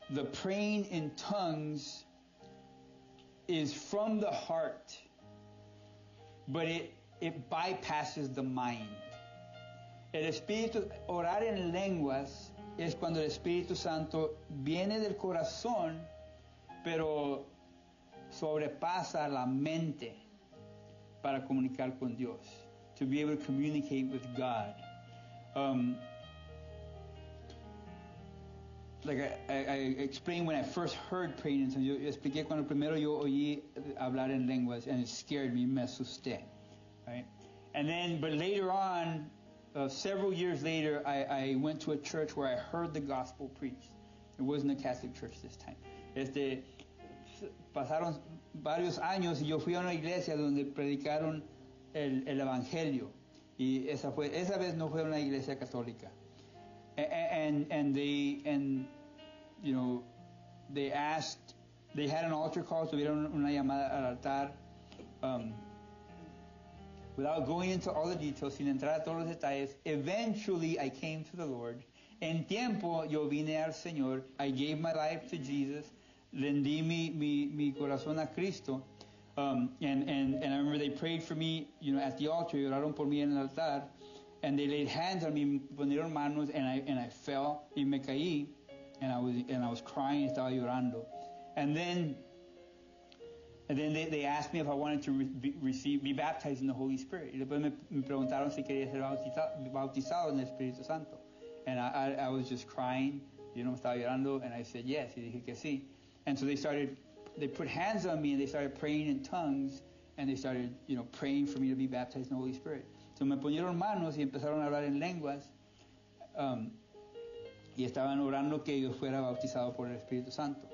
the praying in tongues is from the heart, but it bypasses the mind. El Espíritu, orar en lenguas es cuando el Espíritu Santo viene del corazón, pero sobrepasa la mente para comunicar con Dios, to be able to communicate with God. Like I explained when I first heard praying in tongues, yo expliqué cuando primero yo oí hablar en lenguas, and it scared me, me asusté, right? And then, but later on, several years later, I went to a church where I heard the gospel preached. It wasn't a Catholic church this time. Pasaron varios años y yo fui a una iglesia donde predicaron el evangelio, y esa vez no fue una iglesia católica. And they had an altar call, tuvieron una llamada al altar. Without going into all the details, sin entrar a todos los detalles, eventually I came to the Lord. En tiempo yo vine al Señor. I gave my life to Jesus. Rendí mi corazón a Cristo. And I remember they prayed for me, at the altar. Oraron por mí en el altar. And they laid hands on me, ponieron manos, and I fell, y me caí, and I was crying, estaba llorando. And then they asked me if I wanted to be baptized in the Holy Spirit. Y después me preguntaron si quería ser bautizado en el Espíritu Santo. And I was just crying, You know, estaba llorando, and I said yes. Y dije que sí. And so they put hands on me, and they started praying in tongues, and they started, you know, praying for me to be baptized in the Holy Spirit. So me ponieron manos y empezaron a hablar en lenguas, y estaban orando que yo fuera bautizado por el Espíritu Santo.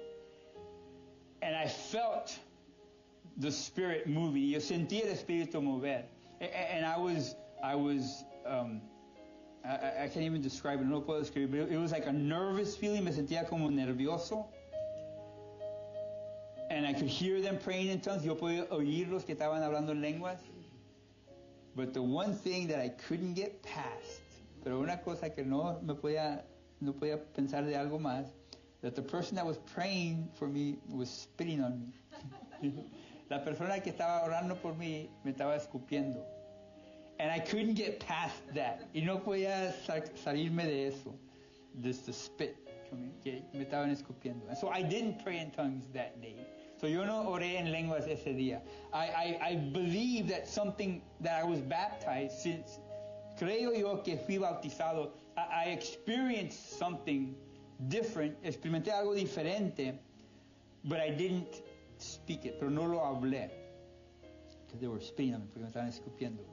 And I felt the Spirit moving. Yo sentí el Espíritu mover. And I can't even describe it, no lo puedo describir, but it was like a nervous feeling. Me sentía como nervioso. And I could hear them praying in tongues. Yo podía oírlos que estaban hablando en lenguas. But the one thing that I couldn't get past, pero una cosa que no podía pensar de algo más, that the person that was praying for me was spitting on me. La persona que estaba orando por mí me estaba escupiendo. And I couldn't get past that. Y no podía salirme de eso. Just the spit. Que me estaban escupiendo. And so I didn't pray in tongues that day. So yo no oré en lenguas ese día. I believe that something that I was baptized, since creo yo que fui bautizado, I experienced something different, experimenté algo diferente, but I didn't speak it, pero no lo hablé. Because they were spitting on me, porque me estaban escupiendo.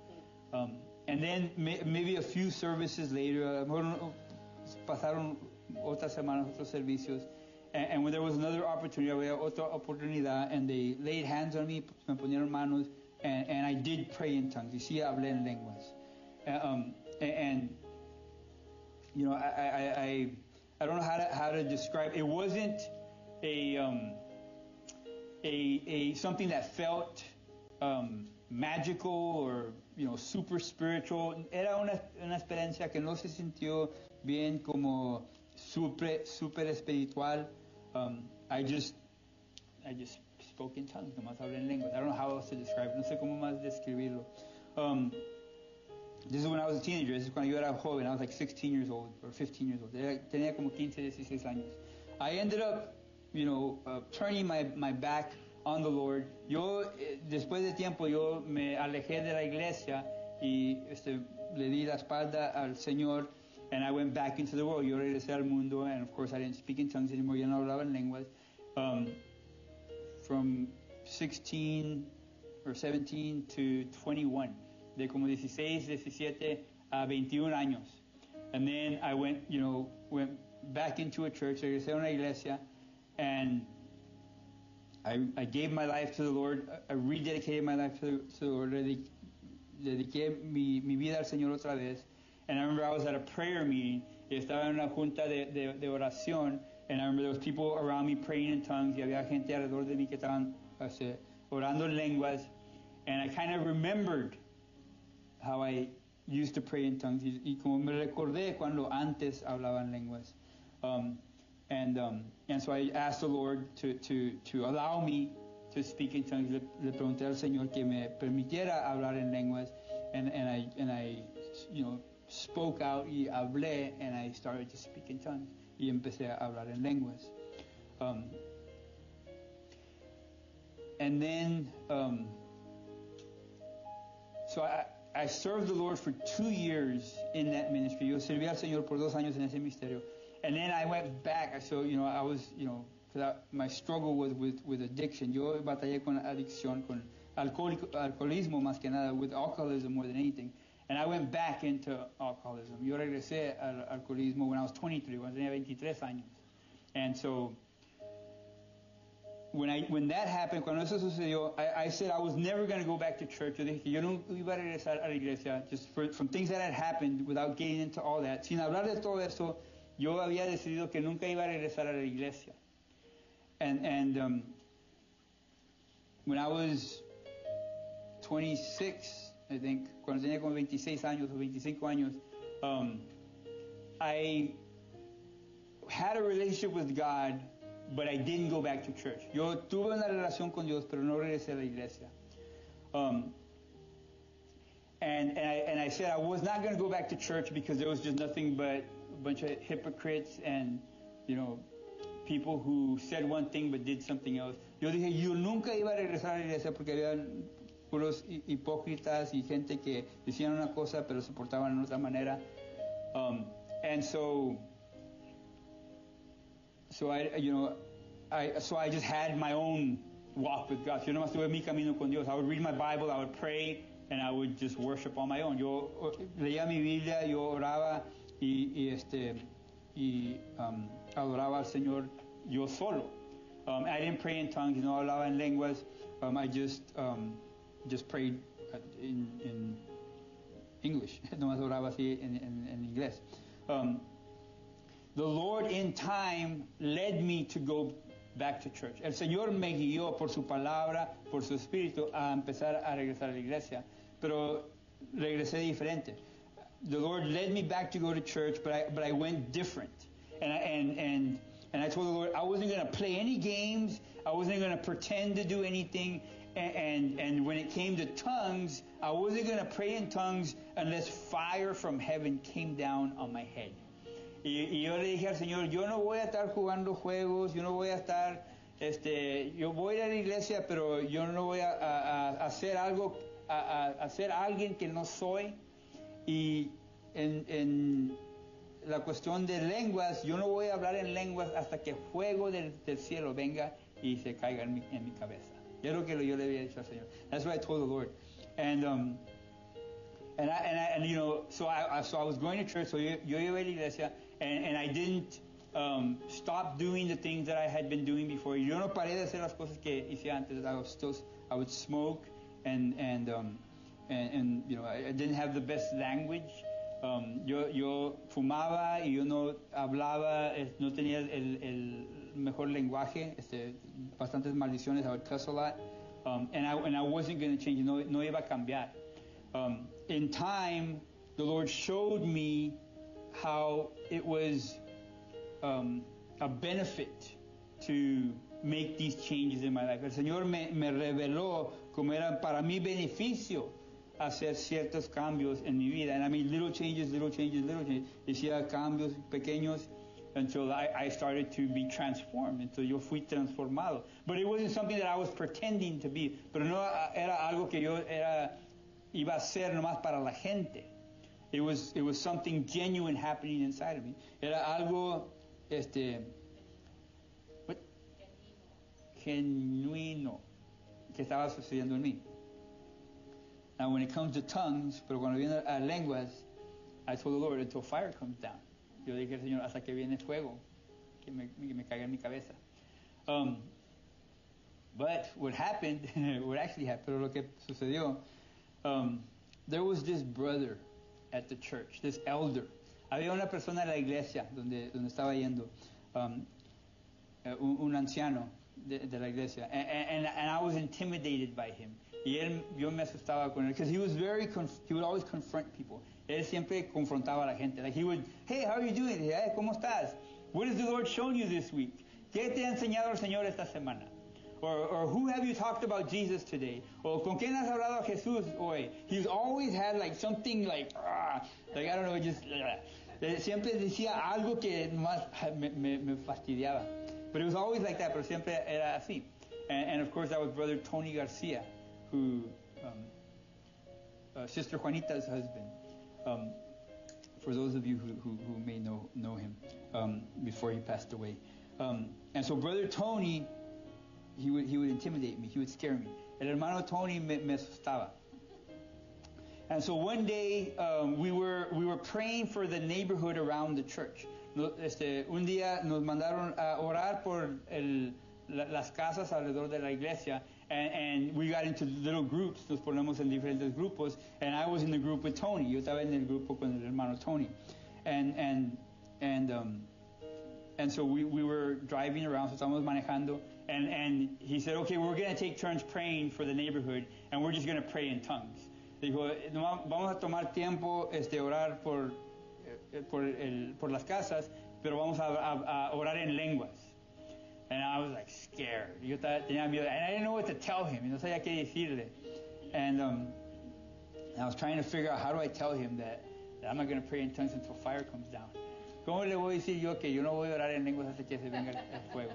And then maybe a few services later, a lo mejor pasaron otras semanas, otros servicios, and when there was another opportunity, había otra oportunidad, and they laid hands on me, me ponieron manos, and I did pray in tongues. Y sí hablé en lenguas. And you know, I don't know how to describe. It wasn't a something that felt magical or, you know, super spiritual. Era una experiencia que no se sintió bien como super espiritual. I just spoke in tongues, nomás hablé en lenguas. I don't know how else to describe it. No sé cómo más describirlo. This is when I was a teenager. This is cuando yo era joven. I was like 16 years old or 15 years old. Tenía como 15, 16 años. I ended up, you know, turning my back on the Lord. Yo, después de tiempo, yo me alejé de la iglesia y le di la espalda al Señor, and I went back into the world. Yo regresé al mundo, and of course I didn't speak in tongues anymore. Yo no hablaba en lenguas. From 16 or 17 to 21. De como 16, 17 a 21 años. And then I went back into a church, regresé a una iglesia, and I gave my life to the Lord. I rededicated my life to the Lord. Dediqué mi vida al Señor otra vez. And I remember I was at a prayer meeting. Y estaba en una junta de oración. And I remember there was people around me praying in tongues. Y había gente alrededor de mí que estaban orando en lenguas. And I kind of remembered how I used to pray in tongues. Y como me recordé cuando antes hablaba en lenguas. And so I asked the Lord to allow me to speak in tongues. Le pregunté al Señor que me permitiera hablar en lenguas. And I spoke out y hablé, and I started to speak in tongues. Y empecé a hablar en lenguas. And then, so I served the Lord for 2 years in that ministry. Yo serví al Señor por 2 años en ese ministerio. And then I went back. So, I was, my struggle was with addiction. Yo batallé con adicción, con alcoholismo más que nada, with alcoholism more than anything. And I went back into alcoholism. Yo regresé al alcoholismo when I was 23, cuando tenía 23 años. And so, when that happened, cuando eso sucedió, I said I was never going to go back to church. Yo dije que yo no iba a regresar a la iglesia, just from things that had happened, without getting into all that. Sin hablar de todo eso, yo había decidido que nunca iba a regresar a la iglesia. And when I was 26, I think, cuando tenía como 26 años o 25 años, I had a relationship with God, but I didn't go back to church. Yo tuve una relación con Dios, pero no regresé a la iglesia. And I said I was not going to go back to church because there was just nothing but a bunch of hypocrites and, people who said one thing but did something else. Yo dije, yo nunca iba a regresar a la iglesia porque había puros hipócritas y gente que decían una cosa pero se portaban de otra manera. And so so I just had my own walk with God. Yo nomás tuve mi camino con Dios. I would read my Bible, I would pray, and I would just worship on my own. Yo leía mi Biblia, yo oraba y adoraba al Señor yo solo. I didn't pray in tongues, no hablaba en lenguas. I just prayed in English. Nomás oraba así en inglés. The Lord in time led me to go back to church. El Señor me guió por su palabra, por su espíritu, a empezar a regresar a la iglesia. Pero regresé diferente. The Lord led me back to go to church, but I went different. And I told the Lord I wasn't going to play any games. I wasn't going to pretend to do anything. And when it came to tongues, I wasn't going to pray in tongues unless fire from heaven came down on my head. Y yo le dije al Señor, yo no voy a estar jugando juegos, yo no voy a estar, yo voy a ir a la iglesia, pero yo no voy a hacer algo, a hacer alguien que no soy. Y en la cuestión de lenguas, yo no voy a hablar en lenguas hasta que fuego del cielo venga y se caiga en mi cabeza. Es lo que yo le había dicho al Señor. That's what I told the Lord. And so I was going to church, so yo iba a la iglesia, and I didn't stop doing the things that I had been doing before. Yo no paré de hacer las cosas que hice antes. I would smoke, and I didn't have the best language. Yo fumaba y yo no hablaba, no tenía el mejor lenguaje, bastantes maldiciones. I would cuss a lot, and I wasn't going to change. No iba a cambiar. In time, the Lord showed me how it was a benefit to make these changes in my life. El Señor me reveló cómo era para mi beneficio hacer ciertos cambios en mi vida. And I mean, little changes. Decía cambios pequeños until I started to be transformed. Entonces yo fui transformado. But it wasn't something that I was pretending to be. Pero no era algo que yo iba a hacer nomás para la gente. It was something genuine happening inside of me. Era algo genuino que estaba sucediendo en mí. Now when it comes to tongues, pero cuando viene a lenguas, I told the Lord, until fire comes down. Yo dije al Señor, hasta que viene fuego, que me caiga en mi cabeza. But what happened, what actually happened, lo que sucedió, there was this brother at the church, this elder. Había una persona en la iglesia donde estaba yendo, un anciano de la iglesia, and I was intimidated by him. Y yo me asustaba con él, because he would always confront people. Él siempre confrontaba a la gente. Like he would, hey, how are you doing? Hey, ¿cómo estás? What has the Lord shown you this week? ¿Qué te ha enseñado el Señor esta semana? Or who have you talked about Jesus today? Or ¿con quién has hablado a Jesús hoy? He's always had like something like I don't know, just siempre decía algo que más me fastidiaba. But it was always like that, pero siempre era así. And of course that was Brother Tony Garcia, who Sister Juanita's husband. For those of you who may know him before he passed away. And so Brother Tony, he would intimidate me. He would scare me. El hermano Tony me asustaba. And so one day we were praying for the neighborhood around the church. Un día nos mandaron a orar por las casas alrededor de la iglesia, and we got into little groups. Nos ponemos en diferentes grupos, and I was in the group with Tony. Yo estaba en el grupo con el hermano Tony, and so we were driving around. So estábamos manejando, and he said, "Okay, we're going to take turns praying for the neighborhood, and we're just going to pray in tongues." Dijo, vamos a tomar tiempo orar por las casas, pero vamos a orar en lenguas. And I was like scared. Yo tenía miedo, and I didn't know what to tell him. No sabía qué decirle. And I was trying to figure out, how do I tell him that I'm not going to pray in tongues until fire comes down? ¿Cómo le voy a decir yo que yo no voy a orar en lenguas hasta que se venga el fuego?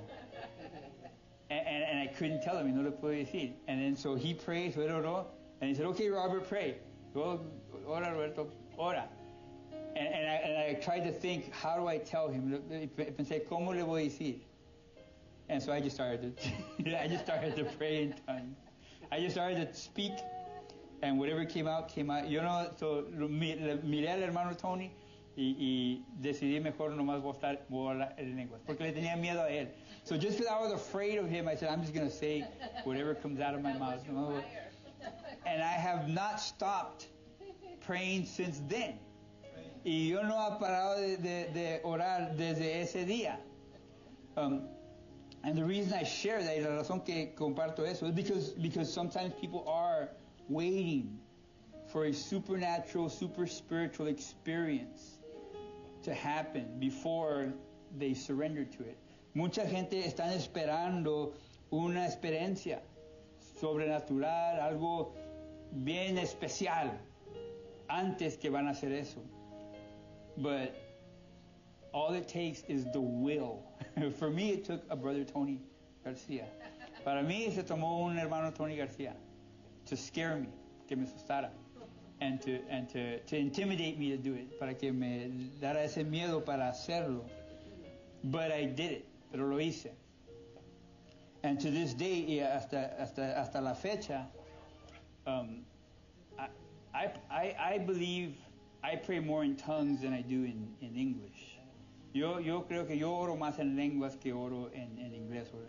And I couldn't tell him, no le puedo decir. And then so he prayed, so él oró, and he said, "Okay, Robert, pray." Ora, Roberto, ora. And I tried to think, how do I tell him? Pensé, ¿cómo le voy a decir? And so I just started to pray in tongues. I just started to speak, and whatever came out, came out. You know, so miré al hermano Tony y decidí mejor nomás volar en lenguas, porque le tenía miedo a él. So just because I was afraid of him, I said, I'm just going to say whatever comes out of my mouth. And I have not stopped praying since then. Y yo no he parado de orar desde ese día. And the reason I share that, y la razón que comparto eso, is because sometimes people are waiting for a supernatural, super spiritual experience to happen before they surrender to it. Mucha gente están esperando una experiencia sobrenatural, algo bien especial, antes que van a hacer eso. But all it takes is the will. For me, it took a brother Tony Garcia. Para mí, se tomó un hermano Tony Garcia to scare me, que me asustara, and to intimidate me to do it, para que me dara ese miedo para hacerlo. But I did it, pero lo hice. And to this day, y hasta la fecha, I believe I pray more in tongues than I do in English. Yo creo que yo oro más en lenguas que oro en inglés o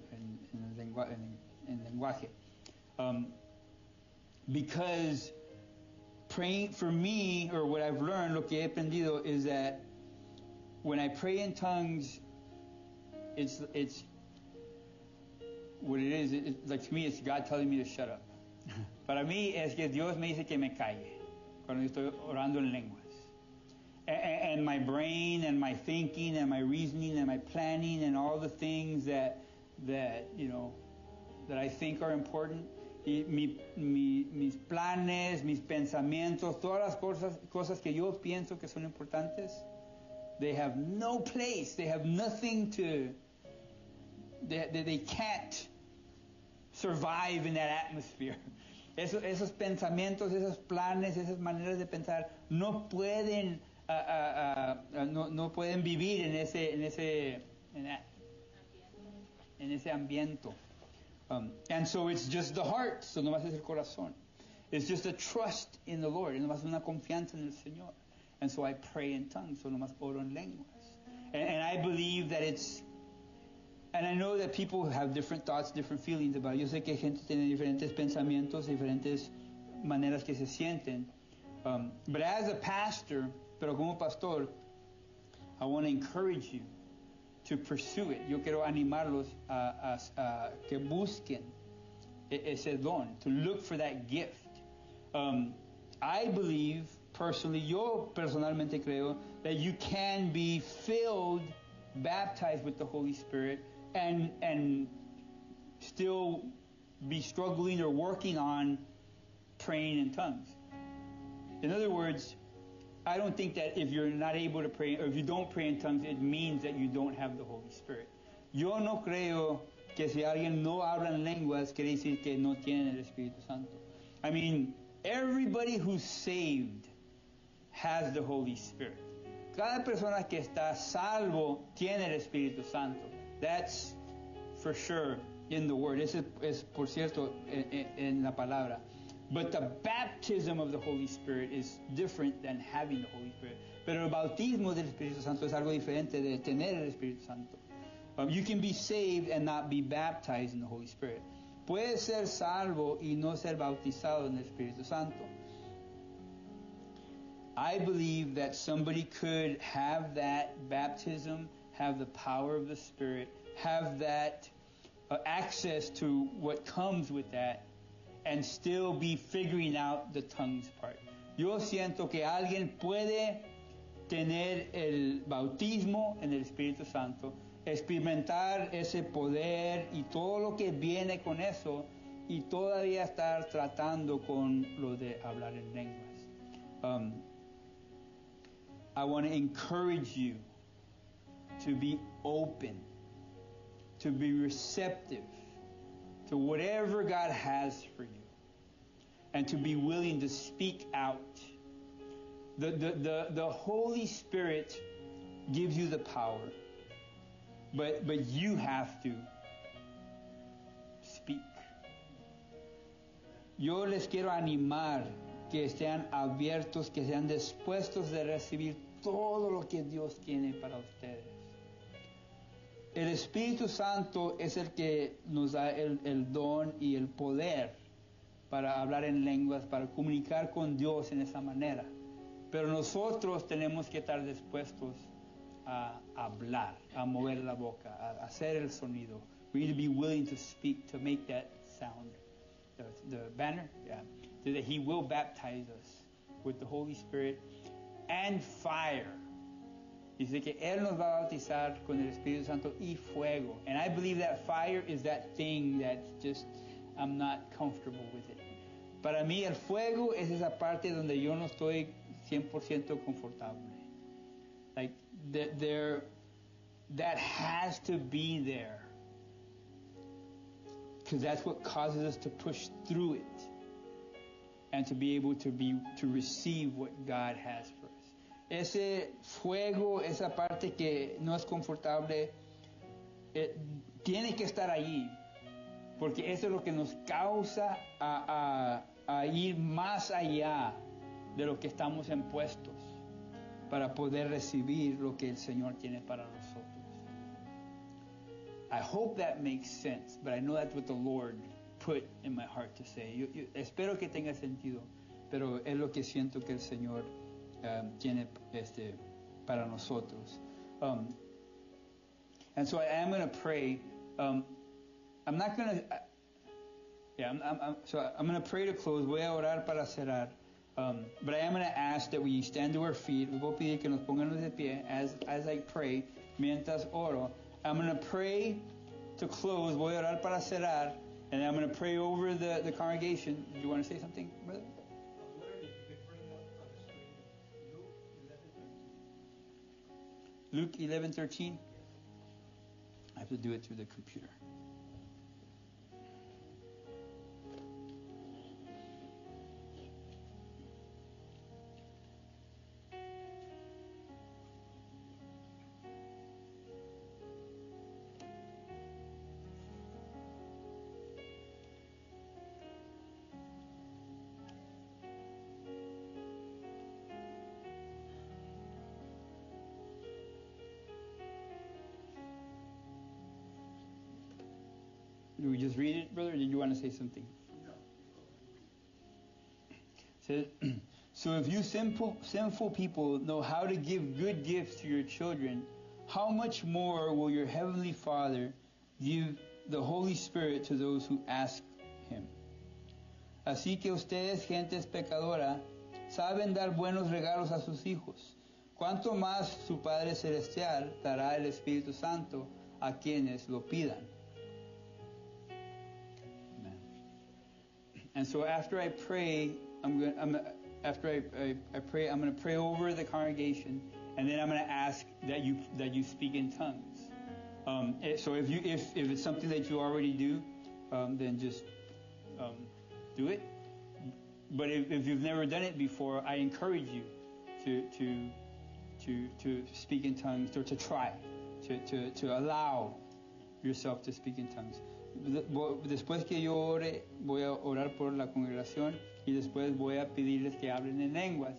en lenguaje. Because praying, for me, or what I've learned, lo que he aprendido, is that when I pray in tongues, it's what it is. It's like, to me, it's God telling me to shut up. Para mí es que Dios me dice que me calle cuando estoy orando en lenguas. And my brain and my thinking and my reasoning and my planning and all the things that you know that I think are important, y mis planes, mis pensamientos, todas las cosas que yo pienso que son importantes, they have no place. They have nothing to. They can't survive in that atmosphere. Esos pensamientos, esos planes, esas maneras de pensar no pueden no pueden vivir en ese ambiente. And so it's just the heart, so nomás es el corazón. It's just a trust in the Lord, and nomás una confianza en el Señor. And so I pray in tongues, so nomás oro en lenguas. And I believe that it's, and I know that people have different thoughts, different feelings about it. Yo sé que gente tiene diferentes pensamientos, diferentes maneras que se sienten. But as a pastor, pero como pastor, I want to encourage you to pursue it. Yo quiero animarlos a que busquen ese don, to look for that gift. I believe, personally, yo personalmente creo, that you can be filled, baptized with the Holy Spirit, and still be struggling or working on praying in tongues. In other words, I don't think that if you're not able to pray, or if you don't pray in tongues, it means that you don't have the Holy Spirit. Yo no creo que si alguien no habla en lenguas, quiere decir que no tiene el Espíritu Santo. I mean, everybody who's saved has the Holy Spirit. Cada persona que está salvo tiene el Espíritu Santo. That's for sure in the Word. Eso es por cierto en la palabra. But the baptism of the Holy Spirit is different than having the Holy Spirit. Pero el bautismo del Espíritu Santo es algo diferente de tener el Espíritu Santo. You can be saved and not be baptized in the Holy Spirit. Puedes ser salvo y no ser bautizado en el Espíritu Santo. I believe that somebody could have that baptism, have the power of the Spirit, have that access to what comes with that, and still be figuring out the tongues part. Yo siento que alguien puede tener el bautismo en el Espíritu Santo, experimentar ese poder y todo lo que viene con eso, y todavía estar tratando con lo de hablar en lenguas. I want to encourage you to be open, to be receptive to whatever God has for you, and to be willing to speak out. The Holy Spirit gives you the power, but you have to speak. Yo les quiero animar que estén abiertos, que sean dispuestos de recibir todo lo que Dios tiene para ustedes. El Espíritu Santo es el que nos da el don y el poder para hablar en lenguas, para comunicar con Dios en esa manera. Pero nosotros tenemos que estar dispuestos a hablar, a mover la boca, a hacer el sonido. We need to be willing to speak, to make that sound. The banner, yeah, that He will baptize us with the Holy Spirit and fire. Dice que Él nos va a bautizar con el Espíritu Santo y fuego. And I believe that fire is that thing that's just, I'm not comfortable with it. Para mí el fuego es esa parte donde yo no estoy 100% confortable. Like, that has to be there. Because that's what causes us to push through it. And to be able to receive what God has for us. Ese fuego, esa parte que no es confortable, tiene que estar allí. Porque eso es lo que nos causa a ir más allá de lo que estamos impuestos para poder recibir lo que el Señor tiene para nosotros. I hope that makes sense, but I know that's what the Lord put in my heart to say. Espero que tenga sentido, pero es lo que siento que el Señor tiene para nosotros. And so I am going to pray. I'm not going to... I'm going to pray to close. Voy a orar para cerrar. But I am going to ask that we stand to our feet. We voy a pedir que nos pongamos de pie as I pray, mientras oro. I'm going to pray to close. Voy a orar para cerrar. And I'm going to pray over the congregation. Do you want to say something, brother? Luke 11:13. I have to do it through the computer. Do we just read it, brother, or did you want to say something? It says, so if you sinful people know how to give good gifts to your children, how much more will your heavenly Father give the Holy Spirit to those who ask Him? Así que ustedes, gentes pecadora, saben dar buenos regalos a sus hijos. ¿Cuánto más su Padre Celestial dará el Espíritu Santo a quienes lo pidan? And so after I pray, I'm going to pray over the congregation, and then I'm going to ask that you speak in tongues. So if it's something that you already do, then just do it. But if you've never done it before, I encourage you to speak in tongues, or to try to allow yourself to speak in tongues. Después que yo ore, voy a orar por la congregación y después voy a pedirles que hablen en lenguas.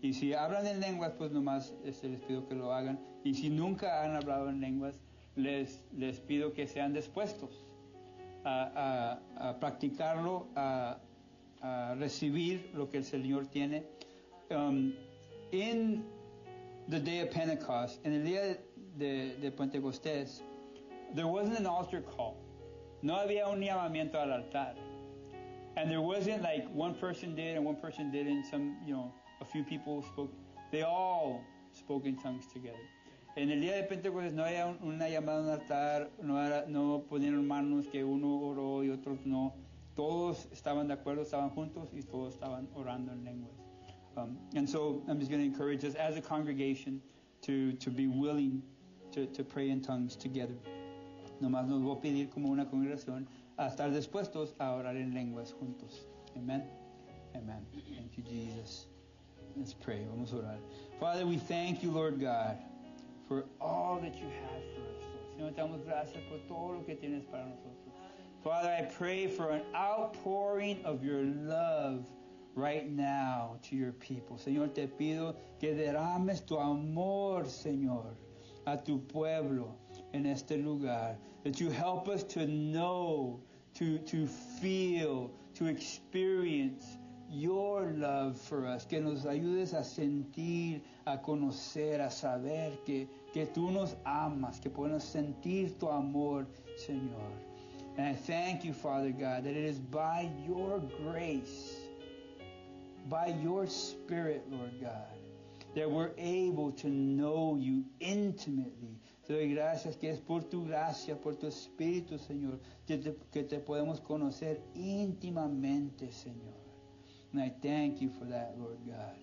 Y si hablan en lenguas, pues nomás les pido que lo hagan. Y si nunca han hablado en lenguas, les pido que sean dispuestos a practicarlo, a recibir lo que el Señor tiene. In the day of Pentecost, en el día de Pentecostés, there wasn't an altar call. No había un llamamiento al altar. And there wasn't like one person did and one person didn't. A few people spoke. They all spoke in tongues together. En el día de Pentecostés no había una llamada a un altar, no ponían manos que uno oró y otros no. Todos estaban de acuerdo, estaban juntos y todos estaban orando en lenguas. And so I'm just going to encourage us as a congregation to be willing to pray in tongues together. Nomás nos voy a pedir como una congregación a estar dispuestos a orar en lenguas juntos. Amen. Amen. Thank you, Jesus. Let's pray. Vamos a orar. Father, we thank you, Lord God, for all that you have for us, Lord. Señor, te damos gracias por todo lo que tienes para nosotros. Father, I pray for an outpouring of your love right now to your people. Señor, te pido que derrames tu amor, Señor, a tu pueblo en este lugar. That you help us to know, to feel, to experience your love for us. Que nos ayudes a sentir, a conocer, a saber que tú nos amas, que podemos sentir tu amor, Señor. And I thank you, Father God, that it is by your grace, by your Spirit, Lord God, that we're able to know you intimately. Te doy gracias que es por tu gracia, por tu Espíritu, Señor, que te podemos conocer íntimamente, Señor. And I thank you for that, Lord God.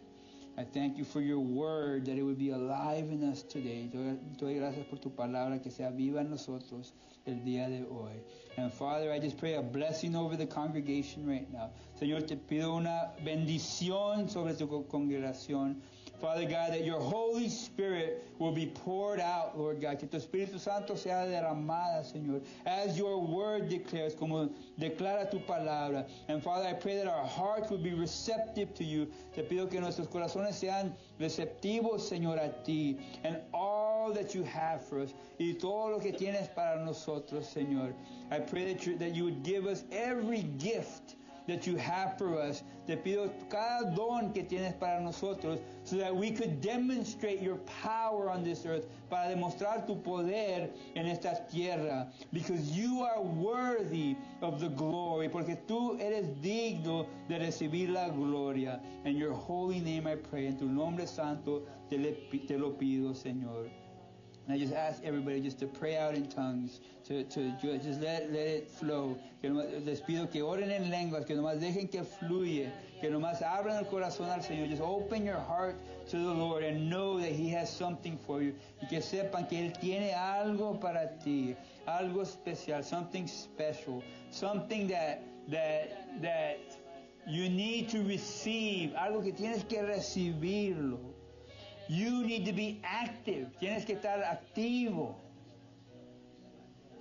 I thank you for your word, that it would be alive in us today. Te doy gracias por tu palabra, que sea viva en nosotros el día de hoy. And Father, I just pray a blessing over the congregation right now. Señor, te pido una bendición sobre tu congregación. Father God, that your Holy Spirit will be poured out, Lord God. Que tu Espíritu Santo sea derramada, Señor, as your word declares, como declara tu palabra. And Father, I pray that our hearts will be receptive to you. Te pido que nuestros corazones sean receptivos, Señor, a ti. And all that you have for us. Y todo lo que tienes para nosotros, Señor. I pray that you would give us every gift that you have for us. Te pido cada don que tienes para nosotros, so that we could demonstrate your power on this earth, para demostrar tu poder en esta tierra, because you are worthy of the glory, porque tú eres digno de recibir la gloria. In your holy name I pray, en tu nombre santo te lo pido, Señor. And I just ask everybody just to pray out in tongues, to just let it flow. Que les pido que oren en lenguas, que nomás dejen que fluye, que nomás abran el corazón al Señor. Just open your heart to the Lord and know that He has something for you. Y que sepan que Él tiene algo para ti, algo especial, something special, something that you need to receive, algo que tienes que recibirlo. You need to be active. Tienes que estar activo.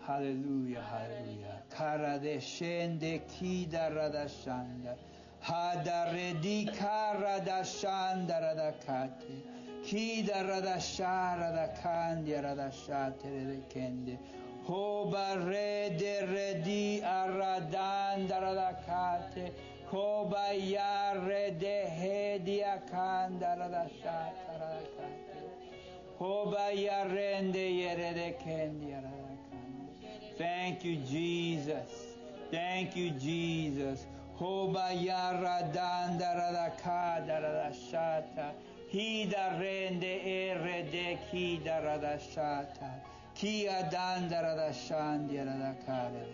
Hallelujah, hallelujah. Kara deshende kida radashanda. Hada redika radashanda radakate. Kida radashara radakandya radashate redekende. Hoba rede redi aradanda radakate. Kobaya rede hedia kanda radashata radakate. Kobaya rende yerede kendi radakande. Thank you, Jesus. Thank you, Jesus. Hobaya radanda radakada radashata. Hida rende erede kida radashata. Kia danda radashandi radakade.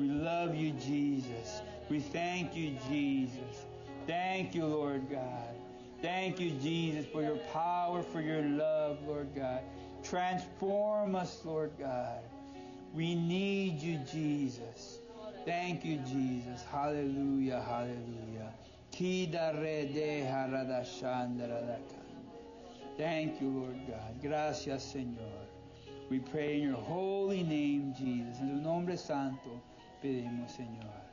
We love you, Jesus. We thank you, Jesus. Thank you, Lord God. Thank you, Jesus, for your power, for your love, Lord God. Transform us, Lord God. We need you, Jesus. Thank you, Jesus. Hallelujah, hallelujah. Thank you, Lord God. Gracias, Señor. We pray in your holy name, Jesus. En tu nombre santo pedimos, Señor.